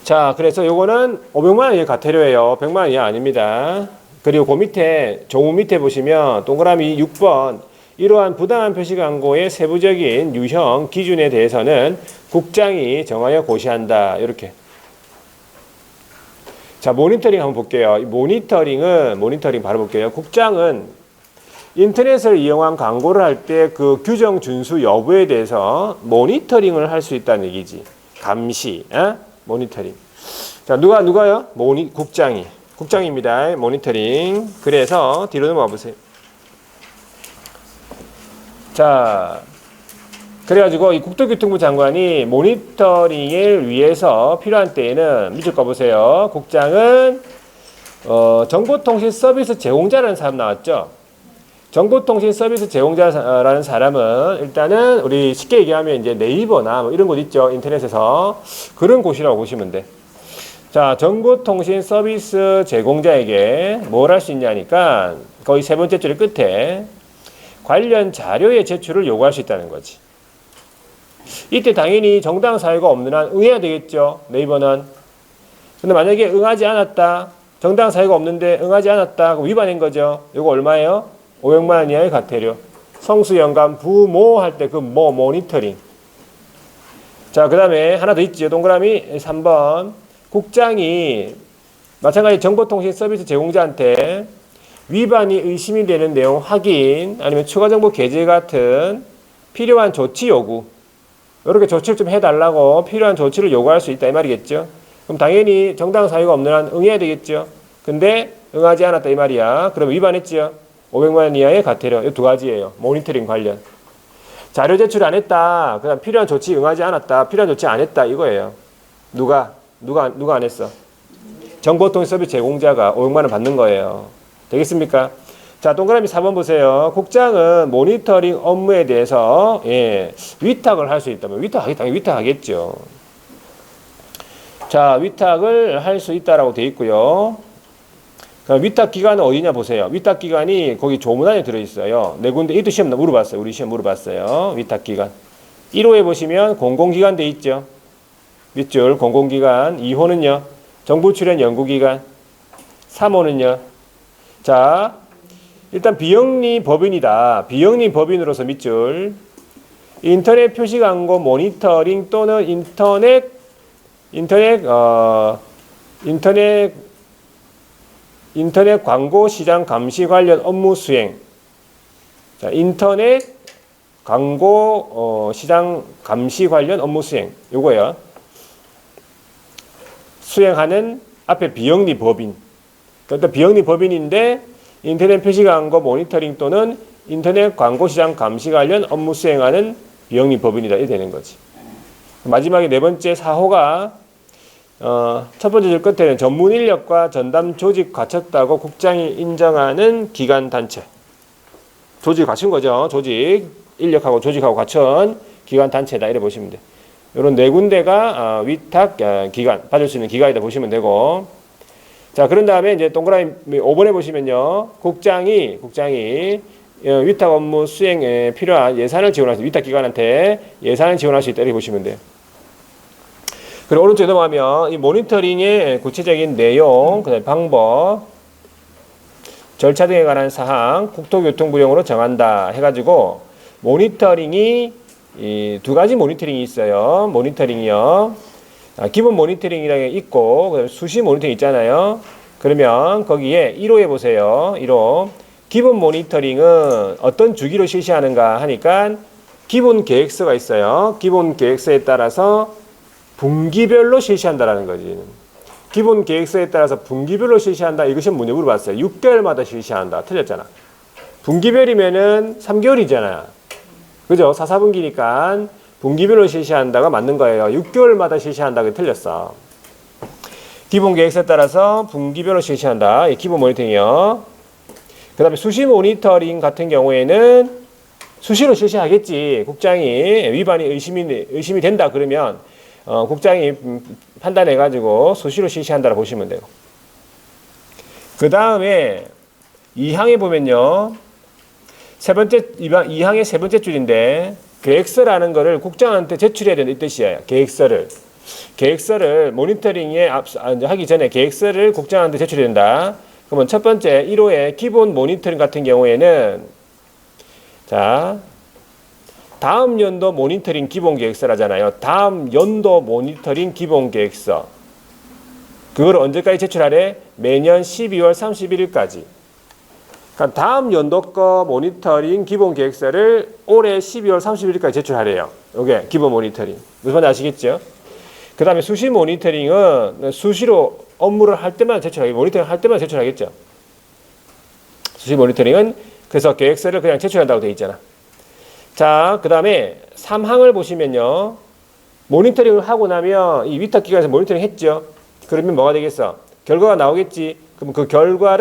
자, 그래서 요거는 500만 원 이하 과태료예요. 100만 원 이하 아닙니다. 그리고 그 밑에 조문 밑에 보시면 동그라미 6번 이러한 부당한 표시 광고의 세부적인 유형 기준에 대해서는 국장이 정하여 고시한다. 이렇게. 자, 모니터링 한번 볼게요. 모니터링 바로 볼게요. 국장은 인터넷을 이용한 광고를 할 때 그 규정 준수 여부에 대해서 모니터링을 할 수 있다는 얘기지. 감시, 모니터링. 자, 누가요? 국장입니다. 모니터링. 그래서 뒤로 넘어가 보세요. 자, 그래가지고 이 국토교통부 장관이 모니터링을 위해서 필요한 때에는 밑줄 꺼보세요. 국장은 정보통신 서비스 제공자라는 사람 나왔죠. 정보통신 서비스 제공자라는 사람은 일단은 우리 쉽게 얘기하면 이제 네이버나 뭐 이런 곳 있죠. 인터넷에서 그런 곳이라고 보시면 돼. 자, 정보통신 서비스 제공자에게 뭘 할 수 있냐니까 거의 세 번째 줄 끝에 관련 자료의 제출을 요구할 수 있다는 거지. 이때 당연히 정당 사유가 없는 한 응해야 되겠죠. 네이버는. 근데 만약에 응하지 않았다. 정당 사유가 없는데 응하지 않았다. 그럼 위반인 거죠. 이거 얼마예요? 500만 원 이하의 과태료. 성수, 영감, 부모 할 때 그 모니터링. 자, 그 다음에 하나 더 있죠. 동그라미 3번. 국장이 마찬가지 정보통신 서비스 제공자한테 위반이 의심이 되는 내용 확인 아니면 추가 정보 게재 같은 필요한 조치 요구. 이렇게 조치를 좀 해달라고 필요한 조치를 요구할 수 있다 이 말이겠죠. 그럼 당연히 정당 사유가 없는 한 응해야 되겠죠. 근데 응하지 않았다 이 말이야. 그럼 위반했죠. 500만 원 이하의 과태료. 이 두 가지예요. 모니터링 관련. 자료 제출 안 했다. 그다음 필요한 조치 응하지 않았다. 필요한 조치 안 했다 이거예요. 누가 안 했어? 정보통신 서비스 제공자가 500만 원 받는 거예요. 되겠습니까? 자, 동그라미 4번 보세요. 국장은 모니터링 업무에 대해서 위탁을 할 수 있다면 당연히 위탁하겠죠. 자, 위탁을 할 수 있다라고 되어 있고요. 위탁 기관은 어디냐 보세요. 위탁 기관이 거기 조문 안에 들어있어요. 네 군데. 이도 시험 물어봤어요. 우리 시험 물어봤어요. 위탁 기관. 1호에 보시면 공공기관 돼 있죠. 밑줄 공공기관. 2호는요. 정부 출연 연구기관. 3호는요. 자, 일단 비영리 법인이다. 비영리 법인으로서 밑줄. 인터넷 표시 광고 모니터링 또는 인터넷 광고 시장 감시 관련 업무 수행. 자, 인터넷 광고 시장 감시 관련 업무 수행. 요거야. 수행하는 앞에 비영리 법인. 그러니까 비영리 법인인데 인터넷 표시 광고 모니터링 또는 인터넷 광고 시장 감시 관련 업무 수행하는 비영리 법인이다. 이렇게 되는 거지. 마지막에 네 번째 4호가 첫 번째 줄 끝에는 전문 인력과 전담 조직 갖췄다고 국장이 인정하는 기관 단체. 조직 갖춘 거죠. 조직 인력하고 조직하고 갖춘 기관 단체다. 이래 보시면 돼. 이런 네 군데가 위탁 기관 받을 수 있는 기관이다 보시면 되고. 자, 그런 다음에 이제 동그라미 5번에 보시면요. 국장이 위탁 업무 수행에 필요한 예산을 지원할 수 위탁 기관한테 예산을 지원할 수 있다. 이렇게 보시면 돼요. 그리고 오른쪽에 넘어가면 이 모니터링의 구체적인 내용, 그다음에 방법, 절차 등에 관한 사항 국토교통부령으로 정한다 해가지고 모니터링이 이 두 가지 모니터링이 있어요. 모니터링이요. 기본 모니터링이라는 게 있고 그다음에 수시 모니터링 있잖아요. 그러면 거기에 1호에 보세요. 1호 기본 모니터링은 어떤 주기로 실시하는가 하니까 기본 계획서가 있어요. 기본 계획서에 따라서 분기별로 실시한다라는 거지. 기본 계획서에 따라서 분기별로 실시한다. 이것이 문제 물어봤어요. 6개월마다 실시한다. 틀렸잖아. 분기별이면은 3개월이잖아. 그죠? 4, 4분기니까 분기별로 실시한다가 맞는 거예요. 6개월마다 실시한다가 틀렸어. 기본 계획서에 따라서 분기별로 실시한다. 이 기본 모니터링이요. 그 다음에 수시 모니터링 같은 경우에는 수시로 실시하겠지. 국장이 위반이 의심이 된다 그러면 국장이 판단해가지고 수시로 실시한다고 보시면 돼요. 그 다음에 2항에 보면요. 2항의 세 번째 줄인데, 계획서라는 거를 국장한테 제출해야 된다. 이 뜻이에요. 계획서를 모니터링에 하기 전에 계획서를 국장한테 제출해야 된다. 그러면 첫 번째 1호의 기본 모니터링 같은 경우에는, 자, 다음 연도 모니터링 기본 계획서라잖아요. 다음 연도 모니터링 기본 계획서. 그걸 언제까지 제출하래? 매년 12월 31일까지. 그러니까 다음 연도 거 모니터링 기본 계획서를 올해 12월 31일까지 제출하래요. 이게 기본 모니터링. 무슨 말인지 아시겠죠? 그 다음에 수시 모니터링은 수시로 업무를 할 때만 제출하겠죠. 모니터링 할 때만 제출하겠죠. 수시 모니터링은 그래서 계획서를 그냥 제출한다고 되어 있잖아. 자, 그 다음에 3항을 보시면요. 모니터링을 하고 나면 이 위탁 기관에서 모니터링 했죠. 그러면 뭐가 되겠어? 결과가 나오겠지. 그럼 그 결과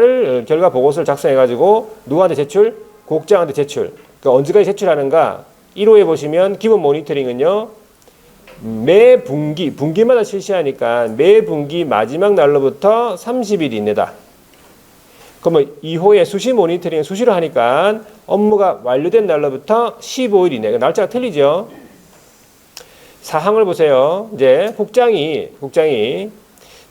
보고서를 작성해가지고 누구한테 제출? 국장한테 제출. 그러니까 언제까지 제출하는가? 1호에 보시면 기본 모니터링은요. 매 분기마다 실시하니까 매 분기 마지막 날로부터 30일 이내다. 그러면 2호의 수시 모니터링 수시로 하니까 업무가 완료된 날로부터 15일 이내. 날짜가 틀리죠. 4항을 보세요. 이제 국장이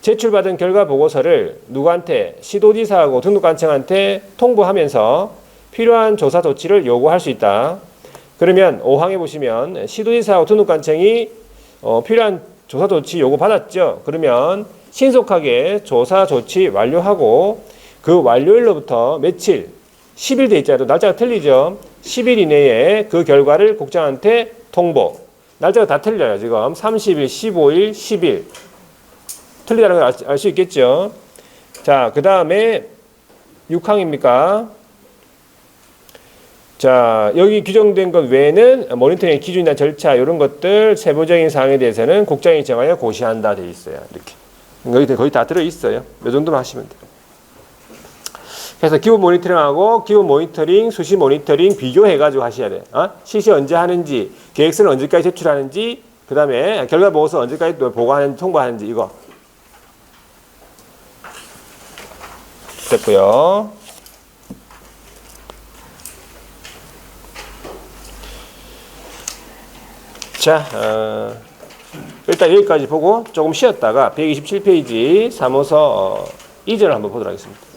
제출받은 결과 보고서를 누구한테? 시도지사하고 등록관청한테 통보하면서 필요한 조사 조치를 요구할 수 있다. 그러면 5항에 보시면 시도지사하고 등록관청이 필요한 조사 조치 요구 받았죠. 그러면 신속하게 조사 조치 완료하고 그 완료일로부터 며칠? 10일 돼 있잖아요. 날짜가 틀리죠. 10일 이내에 그 결과를 국장한테 통보. 날짜가 다 틀려요. 지금 30일, 15일, 10일. 틀리다는 걸 알 수 있겠죠. 자, 그 다음에 6항입니까? 자, 여기 규정된 것 외에는 모니터링 기준이나 절차 이런 것들 세부적인 사항에 대해서는 국장이 정하여 고시한다 돼 있어요. 이렇게. 거의 다 들어 있어요. 이 정도만 하시면 돼요. 해서 기본 모니터링하고 기본 모니터링, 수시 모니터링 비교해가지고 하셔야 돼. 실시 언제 하는지, 계획서는 언제까지 제출하는지, 그 다음에 결과 보고서 언제까지 보고하는지, 통보하는지 이거. 됐고요. 자, 일단 여기까지 보고 조금 쉬었다가 127페이지 사무서 이전을 한번 보도록 하겠습니다.